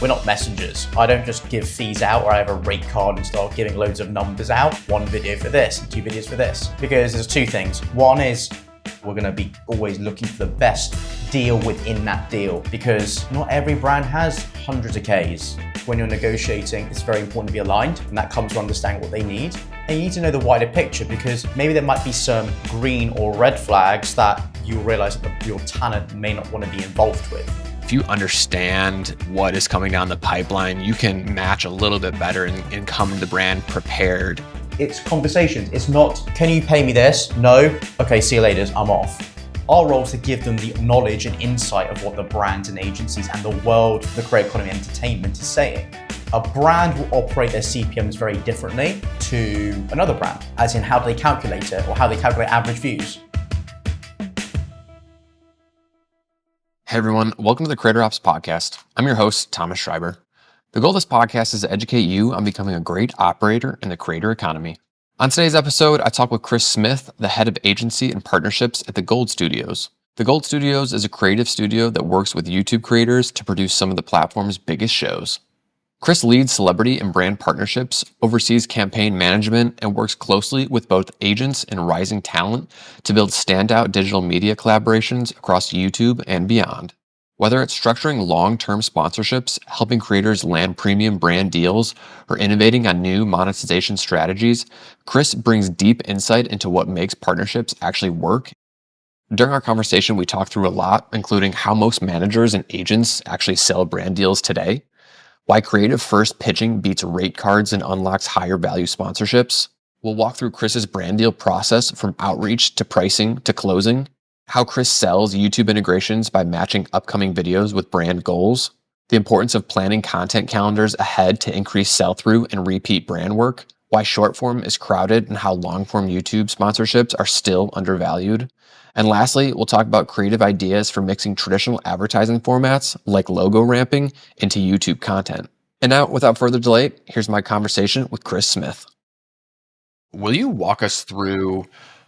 We're not messengers. I don't just give fees out or I have a rate card and start giving loads of numbers out. 1 video for this and 2 videos for this. Because there's 2 things. One is we're going to be always looking for the best deal within that deal, because not every brand has hundreds of Ks. When you're negotiating, it's very important to be aligned, and that comes to understanding what they need. And you need to know the wider picture, because maybe there might be some green or red flags that you'll realize that your talent may not want to be involved with. If you understand what is coming down the pipeline, you can match a little bit better and come to the brand prepared. It's conversations. It's not, can you pay me this? No. Okay, see you later, I'm off. Our role is to give them the knowledge and insight of what the brands and agencies and the world, the creative economy and entertainment is saying. A brand will operate their CPMs very differently to another brand, as in how do they calculate it or how they calculate average views. Hey everyone, welcome to the Creator Ops Podcast. I'm your host, Thomas Schreiber. The goal of this podcast is to educate you on becoming a great operator in the creator economy. On today's episode, I talk with Chris Smith, the head of agency and partnerships at the Gold Studios. The Gold Studios is a creative studio that works with YouTube creators to produce some of the platform's biggest shows. Chris leads celebrity and brand partnerships, oversees campaign management, and works closely with both agents and rising talent to build standout digital media collaborations across YouTube and beyond. Whether it's structuring long-term sponsorships, helping creators land premium brand deals, or innovating on new monetization strategies, Chris brings deep insight into what makes partnerships actually work. During our conversation, we talked through a lot, including how most managers and agents actually sell brand deals today, why creative first pitching beats rate cards and unlocks higher value sponsorships. We'll walk through Chris's brand deal process from outreach to pricing to closing, how Chris sells YouTube integrations by matching upcoming videos with brand goals, the importance of planning content calendars ahead to increase sell-through and repeat brand work, why short form is crowded and how long form YouTube sponsorships are still undervalued. And lastly, we'll talk about creative ideas for mixing traditional advertising formats like logo ramping into YouTube content. And now, without further delay, here's my conversation with Chris Smith. Will you walk us through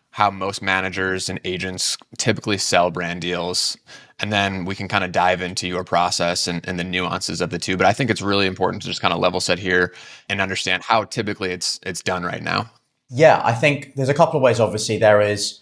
how most managers and agents typically sell brand deals, and then we can kind of dive into your process and the nuances of the two. But I think it's really important to just kind of level set here and understand how typically it's done right now. Yeah, I think there's a couple of ways. Obviously, there is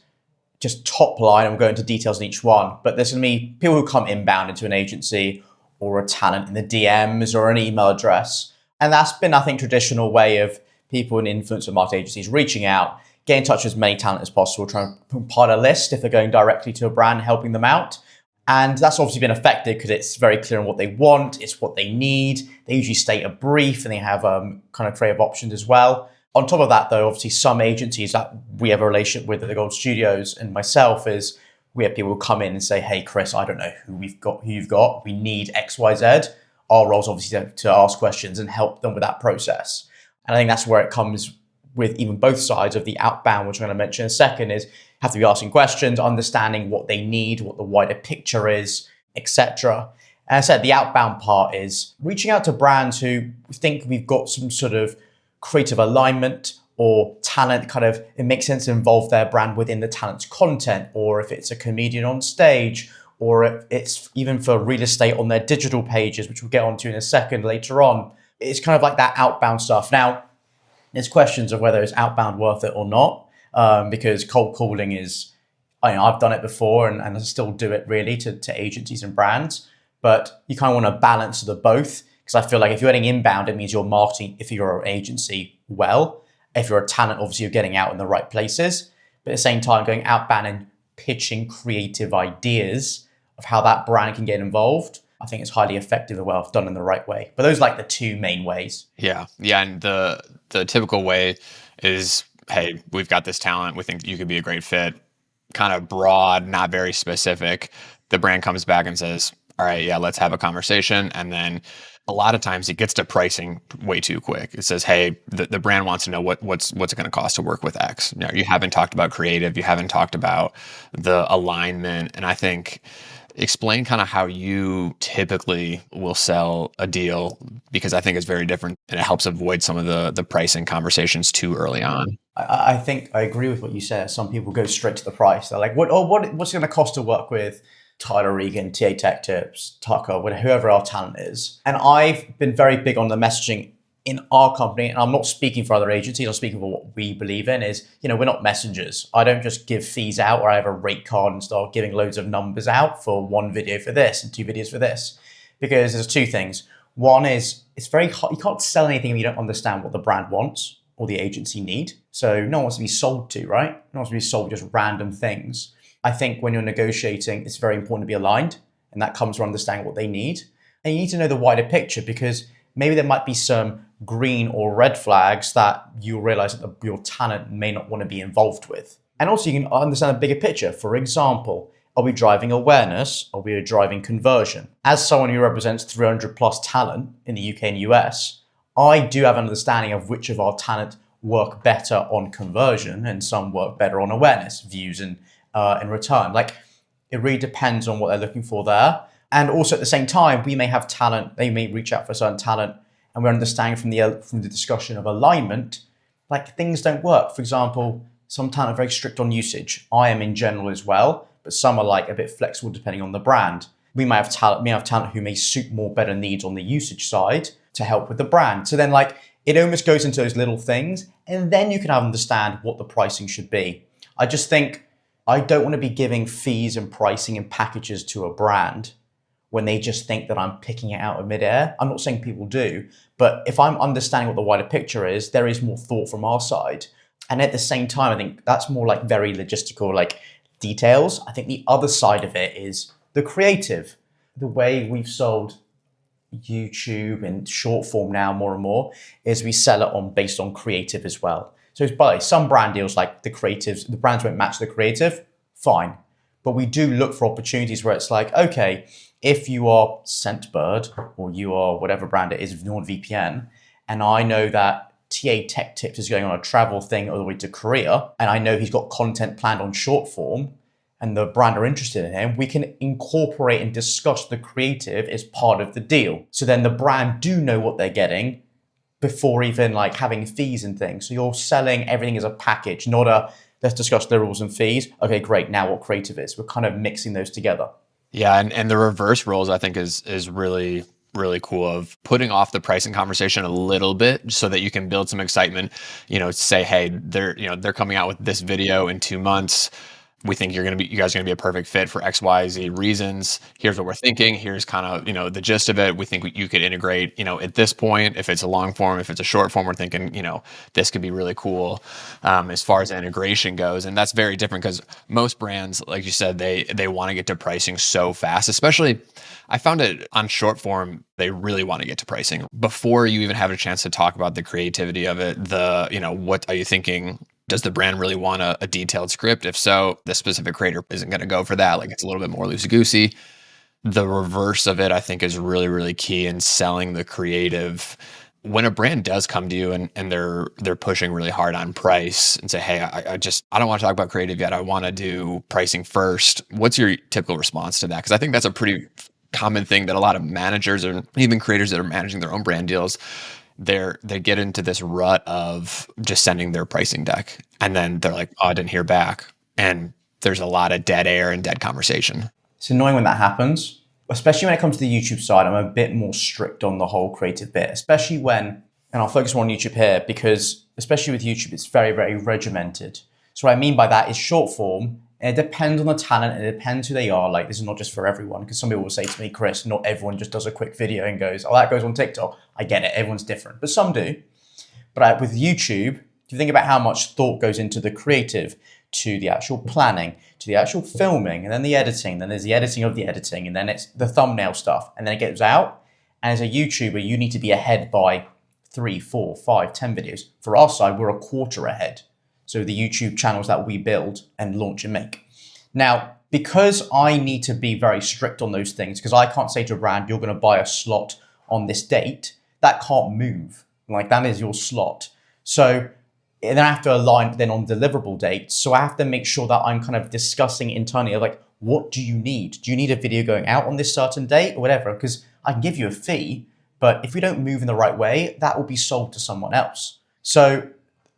just top line. I'm going into details on each one, but there's going to be people who come inbound into an agency or a talent in the DMs or an email address. And that's been, I think, traditional way of people in influencer marketing agencies reaching out, get in touch with as many talent as possible, try and compile a list if they're going directly to a brand, helping them out. And that's obviously been effective because it's very clear on what they want, it's what they need. They usually state a brief and they have kind of creative options as well. On top of that, though, obviously some agencies that we have a relationship with at the Gold Studios and myself is we have people who come in and say, hey, Chris, I don't know who you've got. We need X, Y, Z. Our role is obviously to ask questions and help them with that process. And I think that's where it comes with even both sides of the outbound, which I'm going to mention in a second, is have to be asking questions, understanding what they need, what the wider picture is, etc. And I said the outbound part is reaching out to brands who think we've got some sort of creative alignment or talent, kind of, it makes sense to involve their brand within the talent's content, or if it's a comedian on stage, or if it's even for real estate on their digital pages, which we'll get onto in a second later on. It's kind of like that outbound stuff. Now, there's questions of whether it's outbound worth it or not, because cold calling is, I've done it before and I still do it really to agencies and brands, but you kind of want to balance the both, because I feel like if you're getting inbound, it means you're marketing, if you're an agency, well. If you're a talent, obviously you're getting out in the right places, but at the same time going outbound and pitching creative ideas of how that brand can get involved, I think it's highly effective and well done in the right way. But those are like the two main ways. Yeah. And the typical way is, hey, we've got this talent. We think you could be a great fit. Kind of broad, not very specific. The brand comes back and says, all right, yeah, let's have a conversation. And then a lot of times it gets to pricing way too quick. It says, hey, the brand wants to know what's it going to cost to work with X. You know, you haven't talked about creative. You haven't talked about the alignment. And I think explain kind of how you typically will sell a deal, because I think it's very different and it helps avoid some of the pricing conversations too early on. I think I agree with what you said. Some people go straight to the price. They're like, what's it going to cost to work with Tyler Regan, TA Tech Tips, Tucker, whoever our talent is. And I've been very big on the messaging in our company, and I'm not speaking for other agencies, I'm speaking for what we believe in, is, we're not messengers. I don't just give fees out, or I have a rate card and start giving loads of numbers out for one video for this and two videos for this. Because there's two things. One is, it's very hard. You can't sell anything if you don't understand what the brand wants or the agency need. So no one wants to be sold to, right? No one wants to be sold just random things. I think when you're negotiating, it's very important to be aligned, and that comes from understanding what they need. And you need to know the wider picture, because maybe there might be some green or red flags that you'll realize that your talent may not want to be involved with. And also you can understand a bigger picture. For example, are we driving awareness? Are we driving conversion? As someone who represents 300 plus talent in the UK and US, I do have an understanding of which of our talent work better on conversion and some work better on awareness, views, and in return. Like, it really depends on what they're looking for there. And also at the same time, we may have talent, they may reach out for a certain talent, and we're understanding from the discussion of alignment, like, things don't work. For example, some talent are very strict on usage. I am in general as well, but some are like a bit flexible depending on the brand. We may have talent who may suit more better needs on the usage side to help with the brand. So then, like, it almost goes into those little things, and then you can understand what the pricing should be. I just think I don't want to be giving fees and pricing and packages to a brand when they just think that I'm picking it out of midair. I'm not saying people do, but if I'm understanding what the wider picture is, there is more thought from our side. And at the same time, I think that's more like very logistical, like details. I think the other side of it is the creative. The way we've sold YouTube and short form now more and more is we sell it based on creative as well. So it's by some brand deals, like the creatives, the brands won't match the creative, fine. But we do look for opportunities where it's like, okay, if you are Scentbird or you are whatever brand it is, NordVPN, and I know that TA Tech Tips is going on a travel thing all the way to Korea, and I know he's got content planned on short form, and the brand are interested in him, we can incorporate and discuss the creative as part of the deal. So then the brand do know what they're getting before even like having fees and things. So you're selling everything as a package, not a, let's discuss the rules and fees. Okay, great. Now what creative is. We're kind of mixing those together. Yeah, and the reverse roles I think is really cool, of putting off the pricing conversation a little bit so that you can build some excitement. Say, hey, they're coming out with this video in 2 months. We think you guys are gonna be a perfect fit for X, Y, Z reasons. Here's what we're thinking. Here's kind of, the gist of it. We think you could integrate, at this point, if it's a long form, if it's a short form, we're thinking, this could be really cool as far as integration goes. And that's very different because most brands, like you said, they want to get to pricing so fast, especially I found it on short form, they really want to get to pricing before you even have a chance to talk about the creativity of it. What are you thinking? Does the brand really want a detailed script? If so, the specific creator isn't going to go for that. Like, it's a little bit more loosey-goosey. The reverse of it, I think, is really, really key in selling the creative. When a brand does come to you and they're pushing really hard on price and say, hey, I don't want to talk about creative yet. I want to do pricing first. What's your typical response to that? Because I think that's a pretty common thing that a lot of managers or even creators that are managing their own brand deals, they get into this rut of just sending their pricing deck. And then they're like, oh, I didn't hear back. And there's a lot of dead air and dead conversation. It's annoying when that happens, especially when it comes to the YouTube side. I'm a bit more strict on the whole creative bit, especially when, and I'll focus more on YouTube here because especially with YouTube, it's very, very regimented. So what I mean by that is short form. And it depends on the talent. It depends who they are. Like, this is not just for everyone, because some people will say to me, Chris, not everyone just does a quick video and goes, oh, that goes on TikTok. I get it. Everyone's different, but some do. But with YouTube, if you think about how much thought goes into the creative, to the actual planning, to the actual filming, and then the editing, then there's the editing of the editing, and then it's the thumbnail stuff, and then it gets out. And as a YouTuber, you need to be ahead by 3, 4, 5, 10 videos. For our side, we're a quarter ahead. So the YouTube channels that we build and launch and make. Now, because I need to be very strict on those things, because I can't say to a brand, you're going to buy a slot on this date, that can't move. Like, that is your slot. So then I have to align then on deliverable dates. So I have to make sure that I'm kind of discussing internally of like, what do you need? Do you need a video going out on this certain date or whatever? Because I can give you a fee, but if we don't move in the right way, that will be sold to someone else. So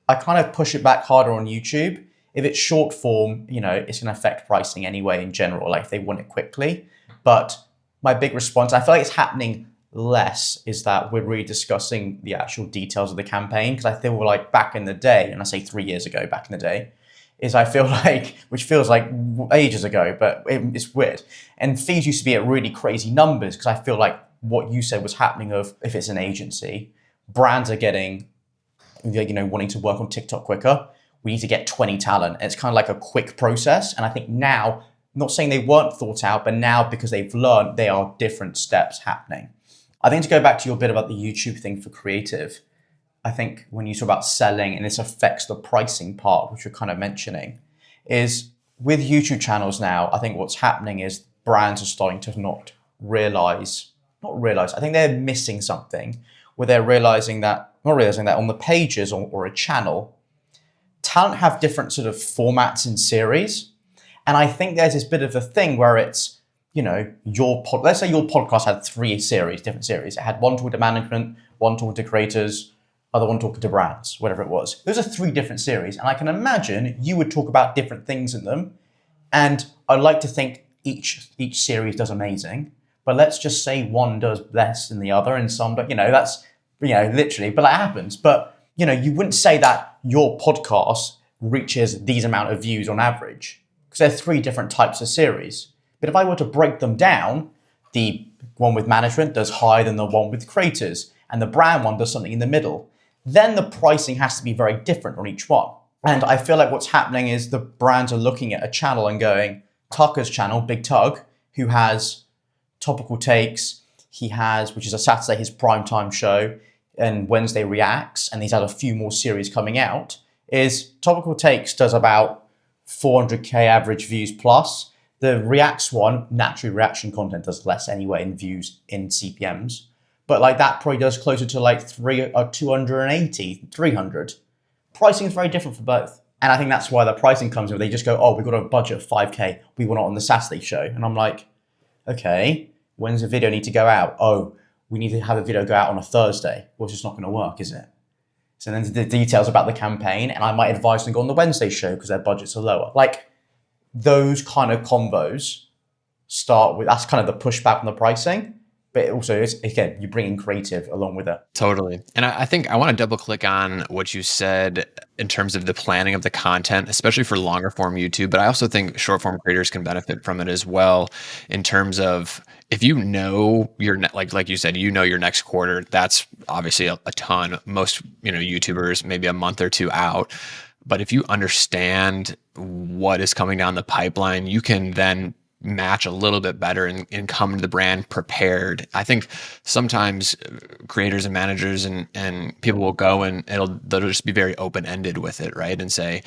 I kind of push it back harder on YouTube. If it's short form, it's going to affect pricing anyway in general, like if they want it quickly. But my big response, I feel like it's happening less, is that we're really discussing the actual details of the campaign. Because I feel like back in the day, and I say 3 years ago, back in the day, is I feel like, which feels like ages ago, but it's weird. And fees used to be at really crazy numbers, because I feel like what you said was happening of, if it's an agency, brands are getting, wanting to work on TikTok quicker. We need to get 20 talent. And it's kind of like a quick process. And I think now, not saying they weren't thought out, but now because they've learned, there are different steps happening. I think to go back to your bit about the YouTube thing for creative, I think when you talk about selling and this affects the pricing part, which you're kind of mentioning, is with YouTube channels now, I think what's happening is brands are starting to not realize, I think they're missing something where they're not realizing that on the pages or a channel, talent have different sort of formats and series. And I think there's this bit of a thing where it's, let's say your podcast had 3 different series. It had one talking to management, one talking to creators, other one talking to brands, whatever it was. Those are 3 different series. And I can imagine you would talk about different things in them. And I'd like to think each series does amazing. But let's just say one does less than the other and some, that's, literally, but that happens. But, you wouldn't say that your podcast reaches these amount of views on average, because there are 3 different types of series. But if I were to break them down, the one with management does higher than the one with creators, and the brand one does something in the middle, then the pricing has to be very different on each one. And I feel like what's happening is the brands are looking at a channel and going, Tucker's channel, Big Tug, who has topical takes, he has, which is a Saturday, his primetime show, and Wednesday reacts, and he's had a few more series coming out, is topical takes does about 400k average views plus. The reacts one, naturally reaction content does less anyway in views in CPMs. But that probably does closer to 280, 300. Pricing is very different for both. And I think that's why the pricing comes in. They just go, oh, we've got a budget of 5k. We want it on the Saturday show. And I'm like, okay, when's the video need to go out? Oh, we need to have a video go out on a Thursday. Well, it's just not going to work, is it? So then the details about the campaign, and I might advise them to go on the Wednesday show because their budgets are lower. Those kind of combos start with, that's kind of the pushback on the pricing. But also, again, you bring in creative along with it. Totally. And I think I want to double click on what you said in terms of the planning of the content, especially for longer form YouTube. But I also think short form creators can benefit from it as well, in terms of, if you know your, like you said, your next quarter, that's obviously a ton. Most, YouTubers, maybe a month or 2 out. But if you understand what is coming down the pipeline, you can then match a little bit better and come to the brand prepared. I think sometimes creators and managers and people will go and they'll just be very open-ended with it, right? And say,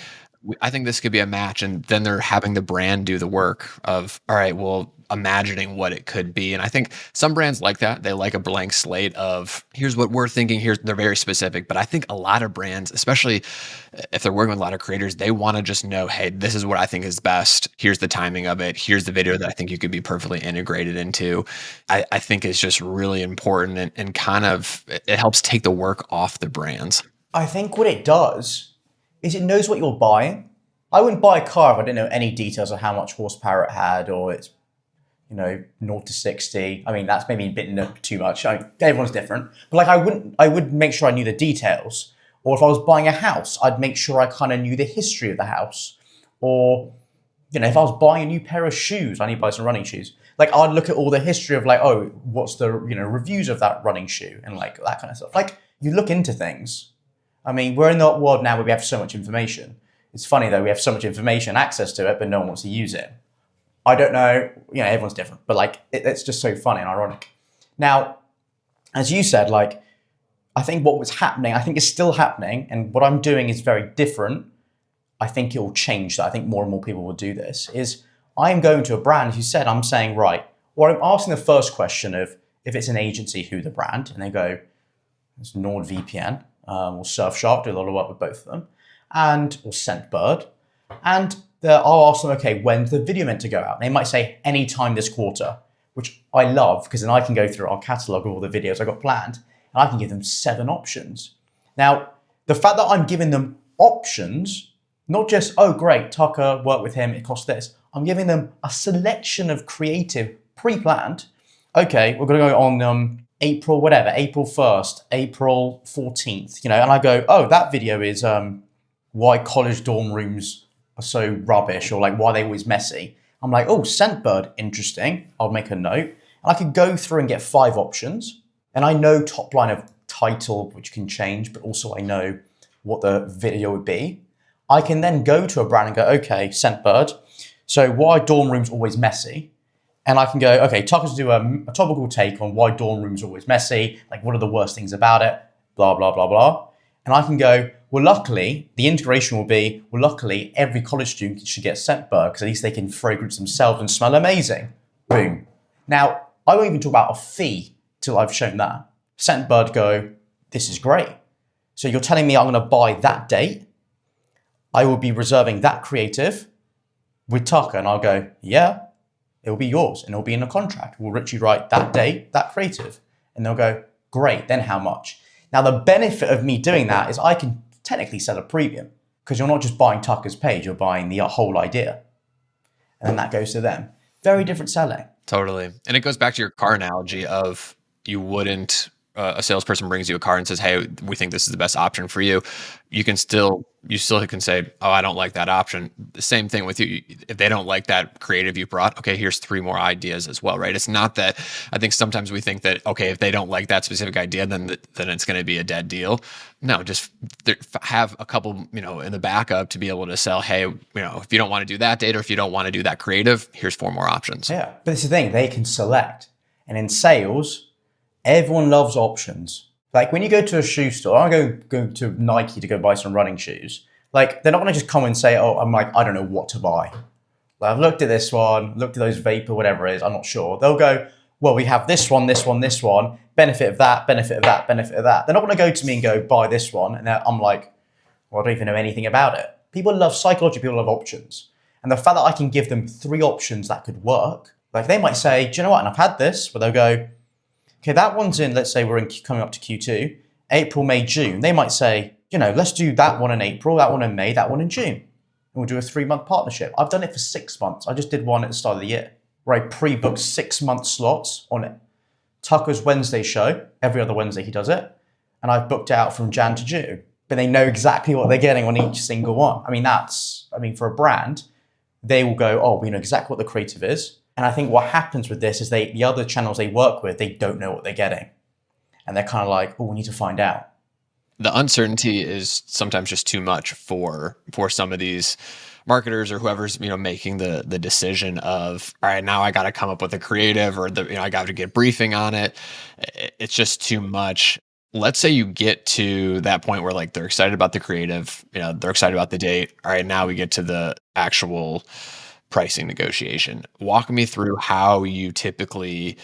I think this could be a match. And then they're having the brand do the work of, all right, well, imagining what it could be. And I think some brands like that. They like a blank slate of, here's what we're thinking. They're very specific. But I think a lot of brands, especially if they're working with a lot of creators, they want to just know, hey, this is what I think is best. Here's the timing of it. Here's the video that I think you could be perfectly integrated into. I think is just really important and kind of, it helps take the work off the brands. I think what it does is it knows what you're buying. I wouldn't buy a car if I didn't know any details of how much horsepower it had, or it's 0 to 60. I mean, that's maybe a bit too much. Everyone's different. But I would make sure I knew the details. Or if I was buying a house, I'd make sure I kind of knew the history of the house. Or, if I was buying a new pair of shoes, I need to buy some running shoes. I'd look at all the history of what's the, reviews of that running shoe and that kind of stuff. You look into things. I mean, we're in the world now where we have so much information. It's funny though, we have so much information, access to it, but no one wants to use it. I don't know, everyone's different, but it's just so funny and ironic. Now, as you said, I think what was happening, I think is still happening, and what I'm doing is very different. I think it will change that. I think more and more people will do this, is I'm going to a brand, as you said, I'm saying, right, or I'm asking the first question of, if it's an agency, who the brand, and they go, it's NordVPN, or Surfshark, do a lot of work with both of them, or Scentbird, and I'll ask them, okay, when's the video meant to go out? And they might say anytime this quarter, which I love, because then I can go through our catalog of all the videos I got planned, and I can give them 7 options. Now, the fact that I'm giving them options Not just, oh, great, Tucker, work with him, it costs this. I'm giving them a selection of creative pre-planned. Okay, we're going to go on April 1st, April 14th, and I go, oh, that video is why college dorm rooms are so rubbish, or like why they're always messy. I'm like, oh, Scentbird, interesting. I'll make a note. And I could go through and get 5 options. And I know top line of title, which can change, but also I know what the video would be. I can then go to a brand and go, okay, Scentbird, so why dorm rooms always messy? And I can go, okay, Tucker's do a topical take on why dorm rooms are always messy, like what are the worst things about it, blah, blah, blah, blah. And I can go, well, luckily, the integration will be, well, luckily, every college student should get Scentbird because at least they can fragrance themselves and smell amazing. Boom. Now, I won't even talk about a fee till I've shown that. Scentbird go, this is great. So you're telling me I'm going to buy that date. I will be reserving that creative with Tucker, and I'll go, yeah, it will be yours, and it'll be in a contract. We'll literally write that date, that creative. And they'll go, great, then how much? Now, the benefit of me doing that is I can technically sell a premium because you're not just buying Tucker's page, you're buying the whole idea. And then that goes to them. Very different selling. Totally. And it goes back to your car analogy of you wouldn't, a salesperson brings you a car and says, hey, we think this is the best option for you. You still can say, oh, I don't like that option. The same thing with you. If they don't like that creative you brought, okay, here's 3 more ideas as well, right? It's not that, I think sometimes we think that, okay, if they don't like that specific idea, then it's going to be a dead deal. No, just have a couple, in the backup to be able to sell, hey, if you don't want to do that date or if you don't want to do that creative, here's 4 more options. Yeah, but it's the thing, they can select. And in sales, everyone loves options. Like when you go to a shoe store, I go to Nike to go buy some running shoes. Like they're not going to just come and say, oh, I don't know what to buy. Like I've looked at this one, looked at those Vapor, whatever it is, I'm not sure. They'll go, well, we have this one, benefit of that, benefit of that, benefit of that. They're not going to go to me and go, buy this one. And I'm like, well, I don't even know anything about it. People love psychology, people love options. And the fact that I can give them 3 options that could work, like they might say, do you know what? And I've had this, where they'll go, okay, that one's in, let's say we're coming up to Q2, April, May, June. They might say, let's do that one in April, that one in May, that one in June. And we'll do a 3-month partnership. I've done it for 6 months. I just did one at the start of the year where I pre-booked 6-month slots on it. Tucker's Wednesday show, every other Wednesday he does it. And I've booked it out from Jan to June. But they know exactly what they're getting on each single one. For a brand, they will go, oh, we know exactly what the creative is. And I think what happens with this is the other channels they work with, they don't know what they're getting. And they're kind of like, oh, we need to find out. The uncertainty is sometimes just too much for some of these marketers or whoever's, making the decision of, all right, now I got to come up with a creative or I got to get briefing on it. It's just too much. Let's say you get to that point where like they're excited about the creative, they're excited about the date. All right, now we get to the actual pricing negotiation. Walk me through how you typically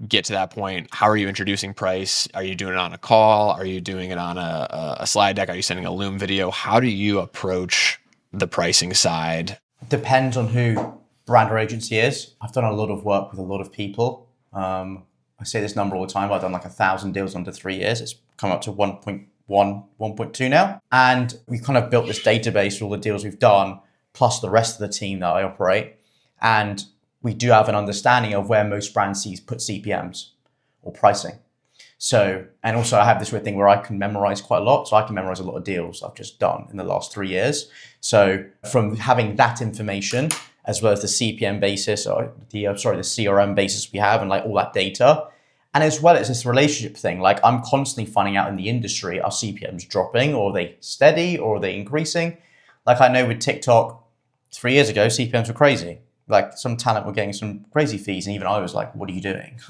get to that point. How are you introducing price? Are you doing it on a call? Are you doing it on a slide deck? Are you sending a Loom video? How do you approach the pricing side? Depends on who brand or agency is. I've done a lot of work with a lot of people. I say this number all the time. I've done like 1,000 deals under 3 years. It's come up to 1.1, 1.2 now. And we've kind of built this database for all the deals we've done, plus the rest of the team that I operate. And we do have an understanding of where most brands put CPMs or pricing. So, and also I have this weird thing where I can memorize quite a lot. So I can memorize a lot of deals I've just done in the last 3 years. So from having that information, as well as the CPM basis or the CRM basis we have and like all that data, and as well as this relationship thing, like I'm constantly finding out in the industry, are CPMs dropping or are they steady or are they increasing? Like I know with TikTok 3 years ago, CPMs were crazy. Like some talent were getting some crazy fees. And even I was like, what are you doing?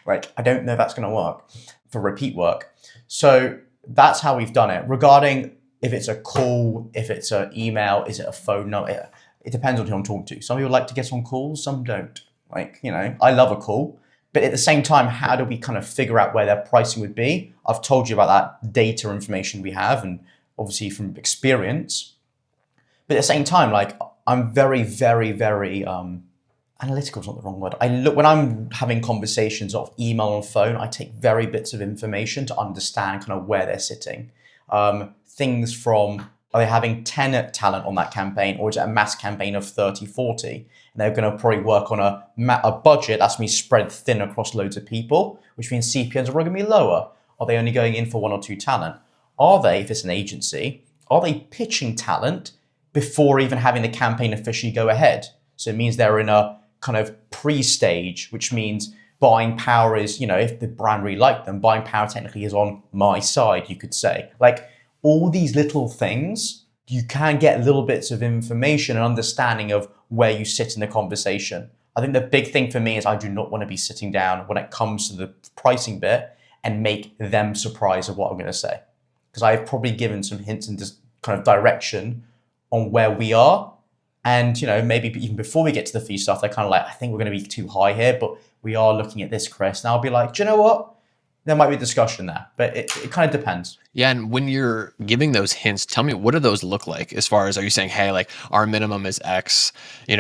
Like, I don't know if that's going to work for repeat work. So that's how we've done it. Regarding if it's a call, if it's an email, is it a phone? No, it depends on who I'm talking to. Some people like to get on calls, some don't. Like, I love a call. But at the same time, how do we kind of figure out where their pricing would be? I've told you about that data information we have and obviously from experience. But at the same time, like I'm very, very, very analytical is not the wrong word. I look when I'm having conversations of email and phone, I take very bits of information to understand kind of where they're sitting. Things from Are they having 10 talent on that campaign, or is it a mass campaign of 30, 40? And they're going to probably work on a budget that's going to be spread thin across loads of people, which means CPMs are probably going to be lower. Are they only going in for 1 or 2 talent? Are they, if it's an agency, are they pitching talent before even having the campaign officially go ahead? So it means they're in a kind of pre-stage, which means buying power is, if the brand really liked them, buying power technically is on my side, you could say. Like, all these little things, you can get little bits of information and understanding of where you sit in the conversation. I think the big thing for me is I do not want to be sitting down when it comes to the pricing bit and make them surprised of what I'm going to say. Because I've probably given some hints and just kind of direction on where we are. And, maybe even before we get to the fee stuff, they're kind of like, I think we're going to be too high here, but we are looking at this, Chris. And I'll be like, do you know what? There might be a discussion there, but it kind of depends. Yeah. And when you're giving those hints, tell me, what do those look like as far as, are you saying, hey, like our minimum is X,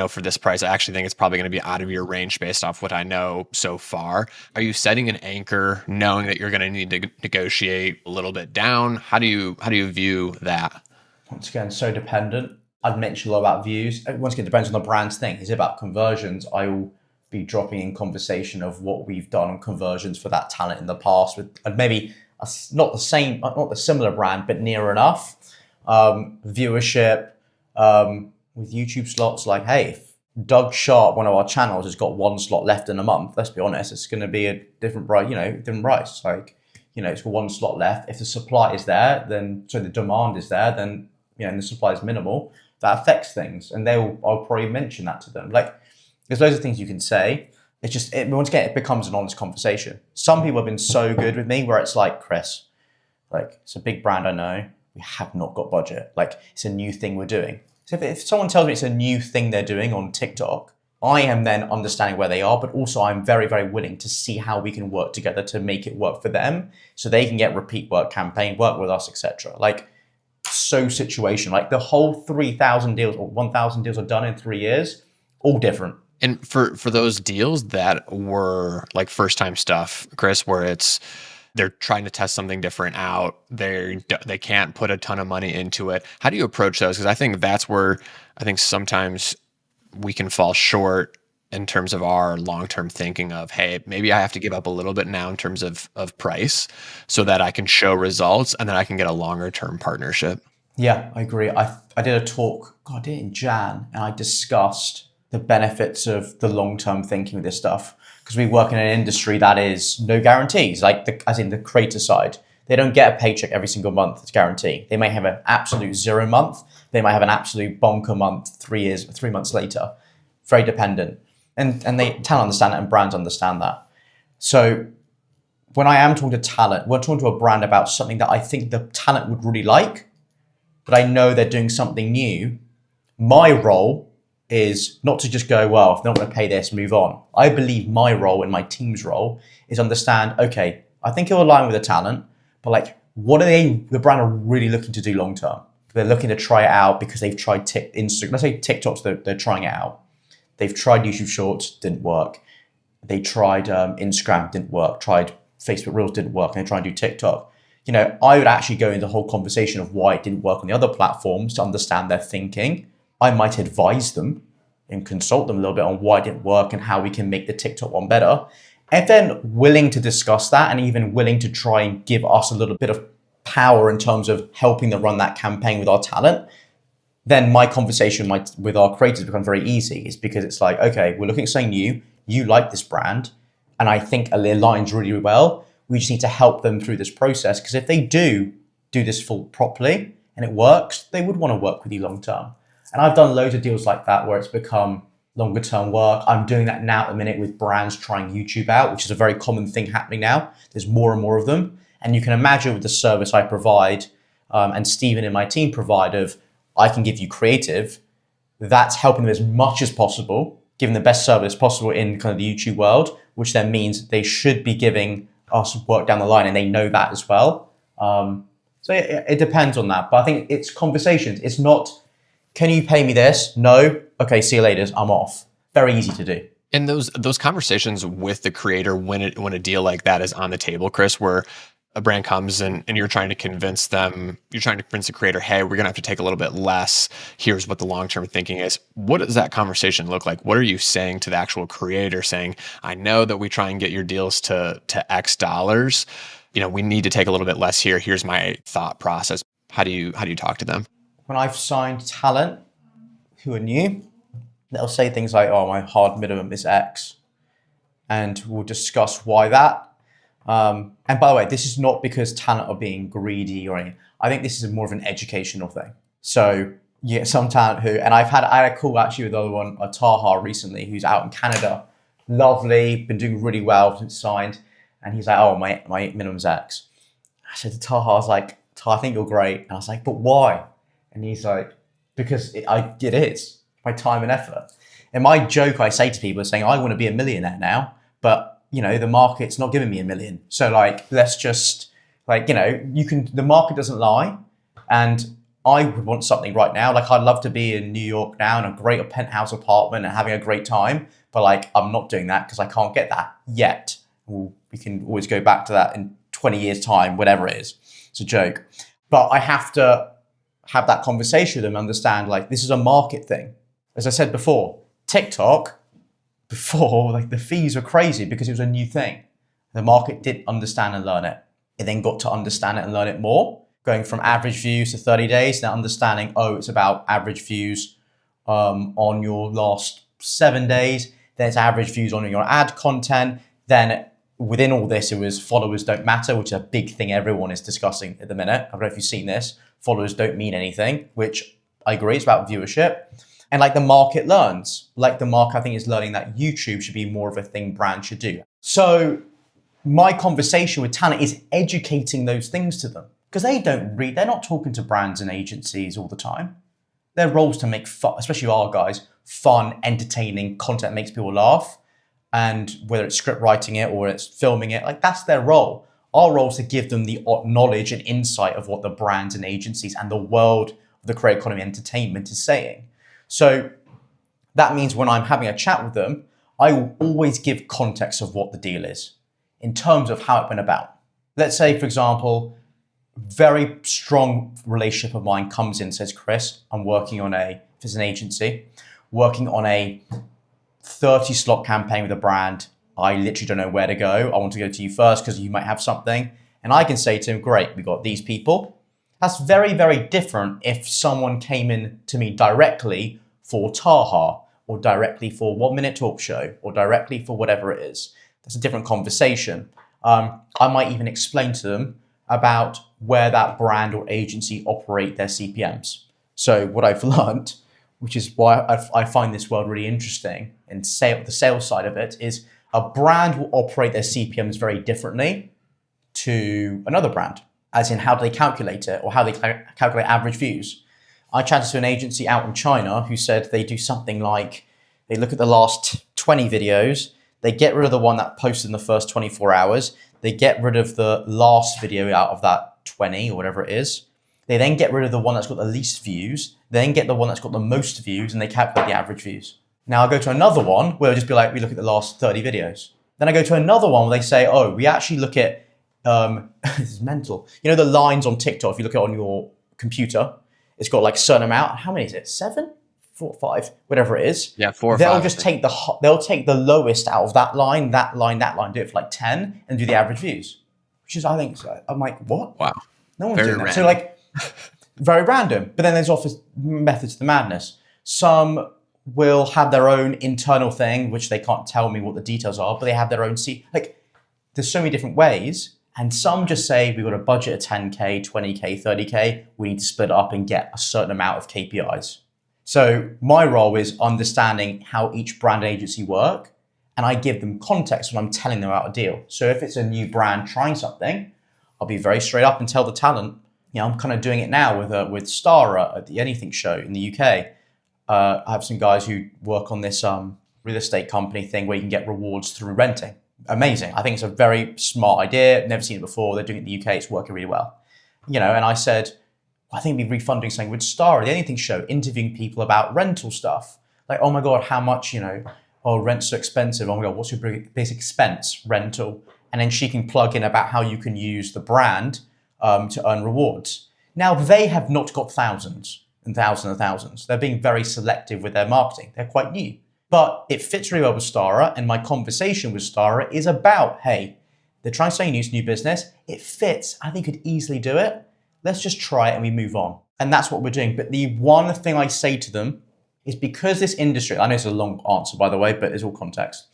for this price? I actually think it's probably going to be out of your range based off what I know so far. Are you setting an anchor knowing that you're going to need to negotiate a little bit down? How do you view that? Once again, so dependent. I've mentioned a lot about views. Once again, it depends on the brand's thing. Is it about conversions? I will be dropping in conversation of what we've done on conversions for that talent in the past with maybe not the similar brand, but near enough. Viewership with YouTube slots. Like, hey, if Doug Sharp, one of our channels, has got 1 slot left in a month, let's be honest, it's going to be a different price. Different price. Like, it's got 1 slot left. If the supply is there, the demand is there, then and the supply is minimal. That affects things, and I'll probably mention that to them. Like, there's loads of things you can say. It's just, once again, it becomes an honest conversation. Some people have been so good with me where it's like, Chris, like, it's a big brand, I know. We have not got budget. Like, it's a new thing we're doing. So if someone tells me it's a new thing they're doing on TikTok, I am then understanding where they are, but also I'm very, very willing to see how we can work together to make it work for them so they can get repeat work, campaign, work with us, etc. Like, so situation. Like, the whole 3,000 deals or 1,000 deals are done in 3 years, all different. And for those deals that were like first time stuff, Chris, where they're trying to test something different out, they can't put a ton of money into it. How do you approach those? Because I think that's where I think sometimes we can fall short in terms of our long-term thinking of, hey, maybe I have to give up a little bit now in terms of price so that I can show results and then I can get a longer term partnership. Yeah, I agree. I did a talk, I did it in Jan, and I discussed the benefits of the long-term thinking with this stuff, because we work in an industry that is no guarantees, like as in the creator side. They don't get a paycheck every single month, it's guaranteed. They may have an absolute 0 month. They might have an absolute bonker month 3 months later. Very dependent. And they talent understand that, and brands understand that. So when I am talking to talent, we're talking to a brand about something that I think the talent would really like, but I know they're doing something new. My role is not to just go, well, if they're not going to pay this, move on. I believe my role and my team's role is understand, okay, I think it'll align with the talent, but like, what are the brand are really looking to do long term? They're looking to try it out because they've tried Instagram. Let's say TikToks, they're trying it out. They've tried YouTube Shorts, didn't work. They tried Instagram, didn't work. Tried Facebook Reels, didn't work. And they try and do TikTok. I would actually go into the whole conversation of why it didn't work on the other platforms to understand their thinking. I might advise them and consult them a little bit on why it didn't work and how we can make the TikTok one better. If they're willing to discuss that and even willing to try and give us a little bit of power in terms of helping them run that campaign with our talent, then my conversation with our creators become very easy. It's because it's like, okay, we're looking at something new. You like this brand, and I think it aligns really well. We just need to help them through this process, because if they do this full properly and it works, they would want to work with you long term. And I've done loads of deals like that where it's become longer term work. I'm doing that now at the minute with brands trying YouTube out, which is a very common thing happening now. There's more and more of them. And you can imagine with the service I provide, and Stephen and my team provide of, I can give you creative, that's helping them as much as possible, giving the best service possible in kind of the YouTube world, which then means they should be giving us work down the line, and they know that as well. So it depends on that. But I think it's conversations. It's not, can you pay me this? No. Okay, see you later. I'm off. Very easy to do. And those conversations with the creator when a deal like that is on the table, Chris, where a brand comes and you're trying to convince them, you're trying to convince the creator, hey, we're going to have to take a little bit less. Here's what the long-term thinking is. What does that conversation look like? What are you saying to the actual creator saying, I know that we try and get your deals to X dollars. We need to take a little bit less here. Here's my thought process. How do you talk to them? When I've signed talent who are new, they'll say things like, oh, my hard minimum is X. And we'll discuss why that. And by the way, this is not because talent are being greedy or anything. I think this is more of an educational thing. So you get some talent who, and I had a call actually with the other one, Taha recently, who's out in Canada. Lovely, been doing really well since signed. And he's like, oh, my minimum's X. I said to Taha, I was like, Taha, I think you're great. And I was like, but why? And he's like, because it is my time and effort. And my joke I say to people is saying, I want to be a millionaire now, but the market's not giving me a million. So let's just the market doesn't lie. And I would want something right now. I'd love to be in New York now in a great penthouse apartment and having a great time. But I'm not doing that because I can't get that yet. We can always go back to that in 20 years time, whatever it is. It's a joke. But I have to have that conversation with them, understand this is a market thing. As I said before, TikTok, before, the fees were crazy because it was a new thing. The market did understand and learn it. It then got to understand it and learn it more, going from average views to 30 days, now understanding, it's about average views on your last 7 days. Then it's average views on your ad content. Then within all this, it was followers don't matter, which is a big thing everyone is discussing at the minute. I don't know if you've seen this. Followers don't mean anything, which I agree, it's about viewership. And the market learns. The market, I think, is learning that YouTube should be more of a thing brands should do. So my conversation with talent is educating those things to them. Because they're not talking to brands and agencies all the time. Their role is to make fun, especially our guys, fun, entertaining content that makes people laugh. And whether it's script writing it or it's filming it, that's their role. Our role is to give them the knowledge and insight of what the brands and agencies and the world of the creator economy entertainment is saying. So that means when I'm having a chat with them, I will always give context of what the deal is in terms of how it went about. Let's say, for example, very strong relationship of mine comes in and says, Chris, I'm working on if it's an agency, working on a 30 slot campaign with a brand. I literally don't know where to go. I want to go to you first because you might have something. And I can say to him, great, we got these people. That's very, very different if someone came in to me directly for Taha or directly for 1 Minute Talk Show or directly for whatever it is. That's a different conversation. I might even explain to them about where that brand or agency operate their CPMs. So what I've learned, which is why I find this world really interesting, and the sales side of it, is a brand will operate their CPMs very differently to another brand, as in how do they calculate it or how they calculate average views. I chatted to an agency out in China who said they do something like, they look at the last 20 videos, they get rid of the one that posted in the first 24 hours, they get rid of the last video out of that 20 or whatever it is, they then get rid of the one that's got the least views, then get the one that's got the most views, and they calculate the average views. Now I go to another one where it'll just be we look at the last 30 videos. Then I go to another one where they say, we actually look at, this is mental. The lines on TikTok, if you look at it on your computer, it's got a certain amount. How many is it? 7? 4, 5, whatever it is. Yeah, 4 or 5. They'll take the lowest out of that line, do it for 10 and do the average views. Which is, I think, I'm like, what? Wow. No one's doing that. So very random. But then there's often methods to the madness. Some will have their own internal thing, which they can't tell me what the details are, but they have their own there's so many different ways. And some just say, we've got a budget of 10K, 20K, 30K. We need to split it up and get a certain amount of KPIs. So my role is understanding how each brand agency work. And I give them context when I'm telling them about a deal. So if it's a new brand trying something, I'll be very straight up and tell the talent, I'm kind of doing it now with Stara at the Anything show in the UK. I have some guys who work on this real estate company thing where you can get rewards through renting. Amazing. I think it's a very smart idea. Never seen it before. They're doing it in the UK. It's working really well. And I said, I think we'd be refunding something with Stara, the Anything show, interviewing people about rental stuff. Oh my God, how much, rent's so expensive. Oh my God, what's your biggest expense? Rental. and then she can plug in about how you can use the brand to earn rewards. Now, they have not got thousands and thousands and thousands. They're being very selective with their marketing. They're quite new. But it fits really well with Stara, and my conversation with Stara is about, hey, they're trying to new business. It fits. I think could easily do it. Let's just try it and we move on. And that's what we're doing. But the one thing I say to them is, because this industry, I know it's a long answer, by the way, but it's all context.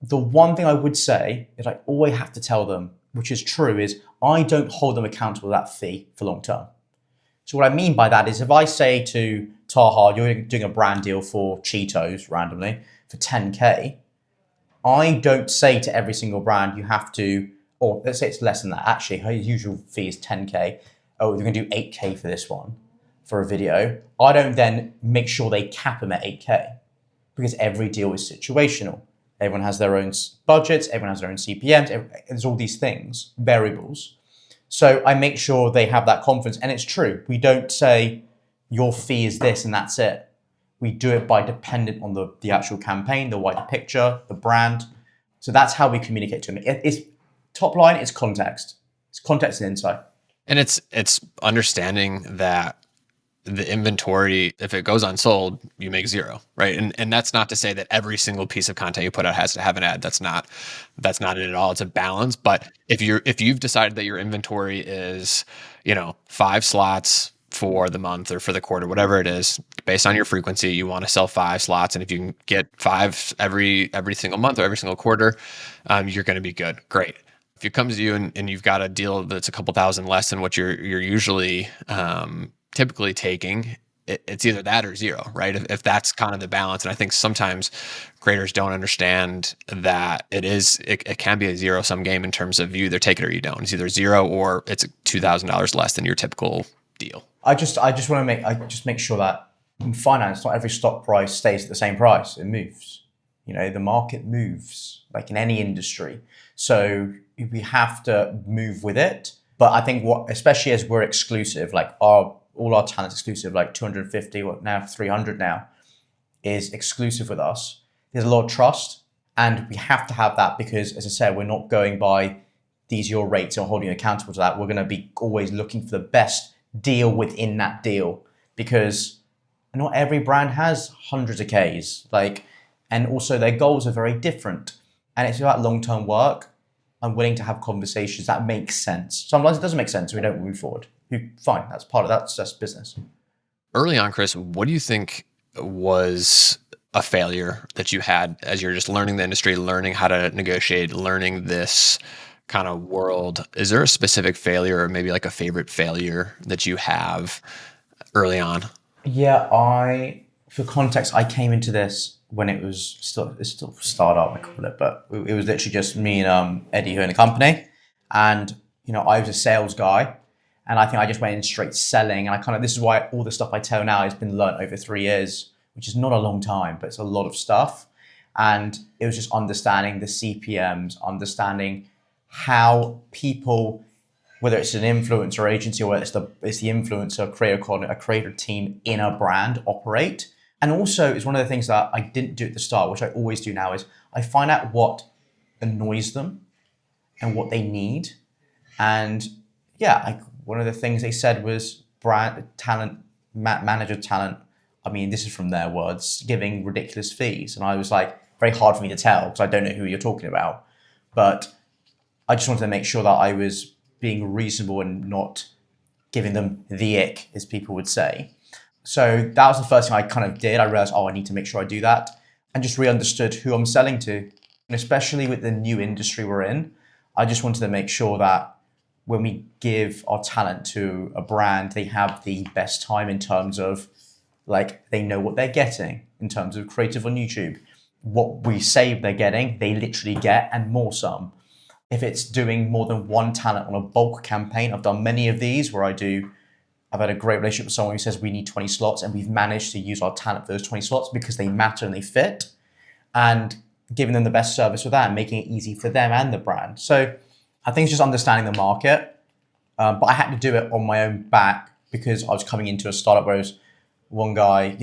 The one thing I would say is I always have to tell them, which is true, is I don't hold them accountable to that fee for long term. So what I mean by that is, if I say to Taha, you're doing a brand deal for Cheetos randomly for 10K, I don't say to every single brand you have to, or let's say it's less than that. Actually, her usual fee is 10K. Oh, you're going to do 8K for this one, for a video. I don't then make sure they cap them at 8K, because every deal is situational. Everyone has their own budgets. Everyone has their own CPMs. There's all these things, variables. So I make sure they have that confidence. And it's true. We don't say your fee is this and that's it. We do it by dependent on the actual campaign, the wider picture, the brand. So that's how we communicate to them. It's top line, it's context. It's context and insight. And it's understanding that the inventory, if it goes unsold, you make zero, right? And that's not to say that every single piece of content you put out has to have an ad. That's not it at all. It's a balance. But if you've decided that your inventory is, 5 slots for the month or for the quarter, whatever it is, based on your frequency, you want to sell 5 slots. And if you can get 5 every single month or every single quarter, you're going to be good. Great. If it comes to you and you've got a deal that's a couple thousand less than what you're usually typically taking, it's either that or zero, right? If that's kind of the balance. And I think sometimes creators don't understand that it can be a zero-sum game in terms of you either take it or you don't. It's either zero or it's $2,000 less than your typical deal. I just want to make sure that in finance, not every stock price stays at the same price. It moves. The market moves, like in any industry. So we have to move with it. But I think especially as we're exclusive, like all our talent's exclusive, like 250, now 300 now, is exclusive with us. There's a lot of trust, and we have to have that because, as I said, we're not going by these your rates or holding you accountable to that. We're going to be always looking for the best deal within that deal, because not every brand has hundreds of Ks, and also their goals are very different. And it's about long-term work. I'm willing to have conversations that make sense. Sometimes it doesn't make sense, we don't move forward. Fine, that's that's business. Early on, Chris, what do you think was a failure that you had as you're just learning the industry, learning how to negotiate, learning this kind of world? Is there a specific failure or maybe like a favorite failure that you have early on? Yeah, for context, I came into this when it's still a startup, I call it, but it was literally just me and Eddie who owned the company. And, I was a sales guy, and I think I just went in straight selling. And this is why all the stuff I tell now has been learned over 3 years, which is not a long time, but it's a lot of stuff. And it was just understanding the CPMs, understanding how people, whether it's an influencer agency or whether it's the influencer, creator team in a brand operate. And also, it's one of the things that I didn't do at the start, which I always do now, is I find out what annoys them and what they need. And one of the things they said was brand talent, manager talent. I mean, this is from their words, giving ridiculous fees. And I was like, very hard for me to tell because I don't know who you're talking about. But I just wanted to make sure that I was being reasonable and not giving them the ick, as people would say. So that was the first thing I kind of did. I realized, I need to make sure I do that, and just re-understood who I'm selling to. And especially with the new industry we're in, I just wanted to make sure that when we give our talent to a brand, they have the best time in terms of they know what they're getting in terms of creative on YouTube. What we say they're getting, they literally get, and more some. If it's doing more than one talent on a bulk campaign, I've done many of these where I've had a great relationship with someone who says we need 20 slots, and we've managed to use our talent for those 20 slots because they matter and they fit, and giving them the best service with that and making it easy for them and the brand. So I think it's just understanding the market. But I had to do it on my own back because I was coming into a startup where one guy,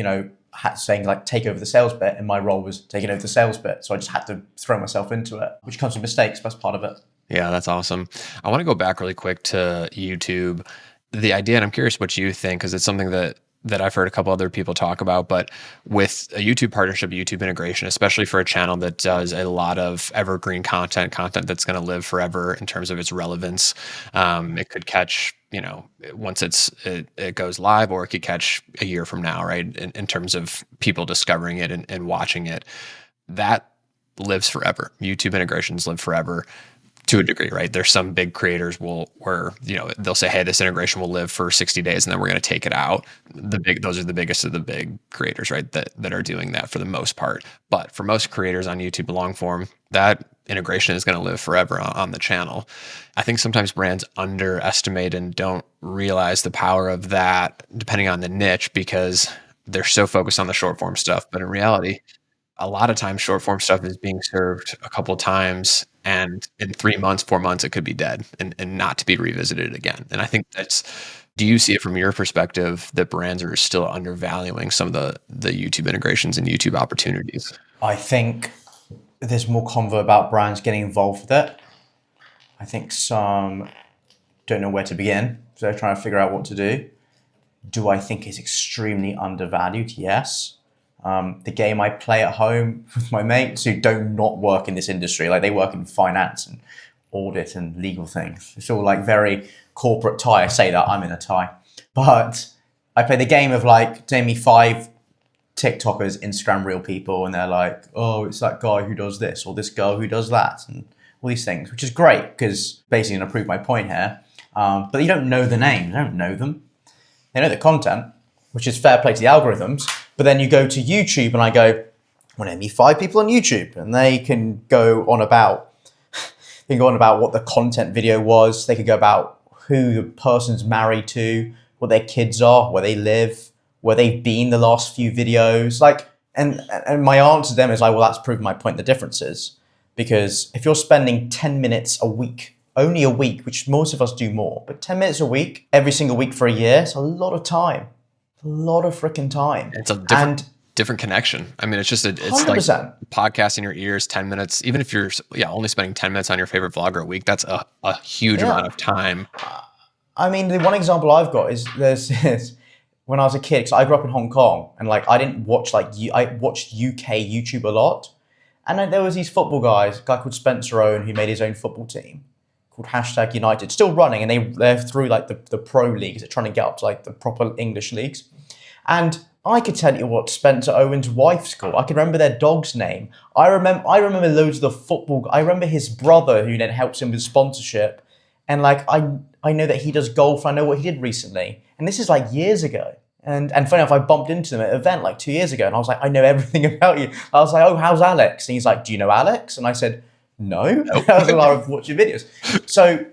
saying take over the sales bit, and my role was taking over the sales bit. So I just had to throw myself into it, which comes with mistakes, but that's part of it. Yeah, that's awesome. I want to go back really quick to YouTube. The idea, and I'm curious what you think, because it's something that I've heard a couple other people talk about, but with a YouTube partnership, YouTube integration, especially for a channel that does a lot of evergreen content that's going to live forever in terms of its relevance. It could catch, once it goes live, or it could catch a year from now, right? In terms of people discovering it and watching it, that lives forever. YouTube integrations live forever to a degree, right? There's some big creators where they'll say, hey, this integration will live for 60 days and then we're going to take it out. Those are the biggest of the big creators, right? That are doing that for the most part. But for most creators on YouTube long form, that integration is going to live forever on the channel. I think sometimes brands underestimate and don't realize the power of that, depending on the niche, because they're so focused on the short form stuff. But in reality, a lot of times short form stuff is being served a couple of times, and in 3 months, 4 months, it could be dead and not to be revisited again. And I think do you see it from your perspective that brands are still undervaluing some of the YouTube integrations and YouTube opportunities? I think there's more convo about brands getting involved with it. I think some don't know where to begin, so they're trying to figure out what to do. Do I think it's extremely undervalued? Yes. The game I play at home with my mates who do not work in this industry, like they work in finance and audit and legal things. It's all like very corporate tie. I say that, I'm in a tie. But I play the game of like, name me 5 TikTokers, Instagram real people, and they're like, oh, it's that guy who does this or this girl who does that and all these things, which is great because basically going to prove my point here. But you don't know the names, you don't know them. They know the content, which is fair play to the algorithms. But then you go to YouTube and I go, well, name me 5 people on YouTube, and they can go on about what the content video was. They could go about who the person's married to, what their kids are, where they live, where they've been the last few videos. Like, and my answer to them is like, well, that's proven my point, the differences. Because if you're spending 10 minutes a week, only a week, which most of us do more, but 10 minutes a week, every single week for a year, it's a lot of time. A lot of freaking time. It's a different connection. I mean, it's 100%. like podcast in your ears, 10 minutes. Even if you're only spending 10 minutes on your favorite vlogger a week, that's a huge amount of time. I mean, the one example I've got is there's this, when I was a kid, because I grew up in Hong Kong, and like I didn't watch I watched UK YouTube a lot, and then there was these football guys, a guy called Spencer Owen who made his own football team called #United, still running, and they're through like the pro leagues. They're trying to get up to like the proper English leagues. And I could tell you what Spencer Owen's wife's called. I can remember their dog's name. I remember loads of the football. I remember his brother who then helps him with sponsorship. And like I know that he does golf. I know what he did recently. And this is like years ago. And funny enough, I bumped into them at an event like 2 years ago, and I was like, I know everything about you. I was like, oh, how's Alex? And he's like, do you know Alex? And I said, no. Nope. I was like, I've watched your videos. So,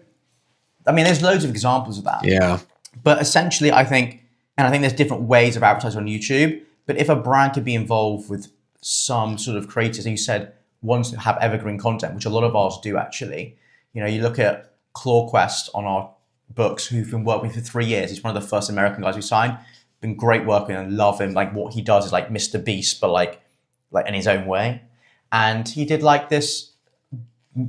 I mean, there's loads of examples of that. Yeah. But essentially, I think there's different ways of advertising on YouTube. But if a brand could be involved with some sort of creators, and you said ones that have evergreen content, which a lot of ours do actually. You look at ClawQuest on our books, who've been working with for 3 years. He's one of the first American guys we signed. Been great working and love him. Like what he does is like Mr. Beast, but like in his own way. And he did like this,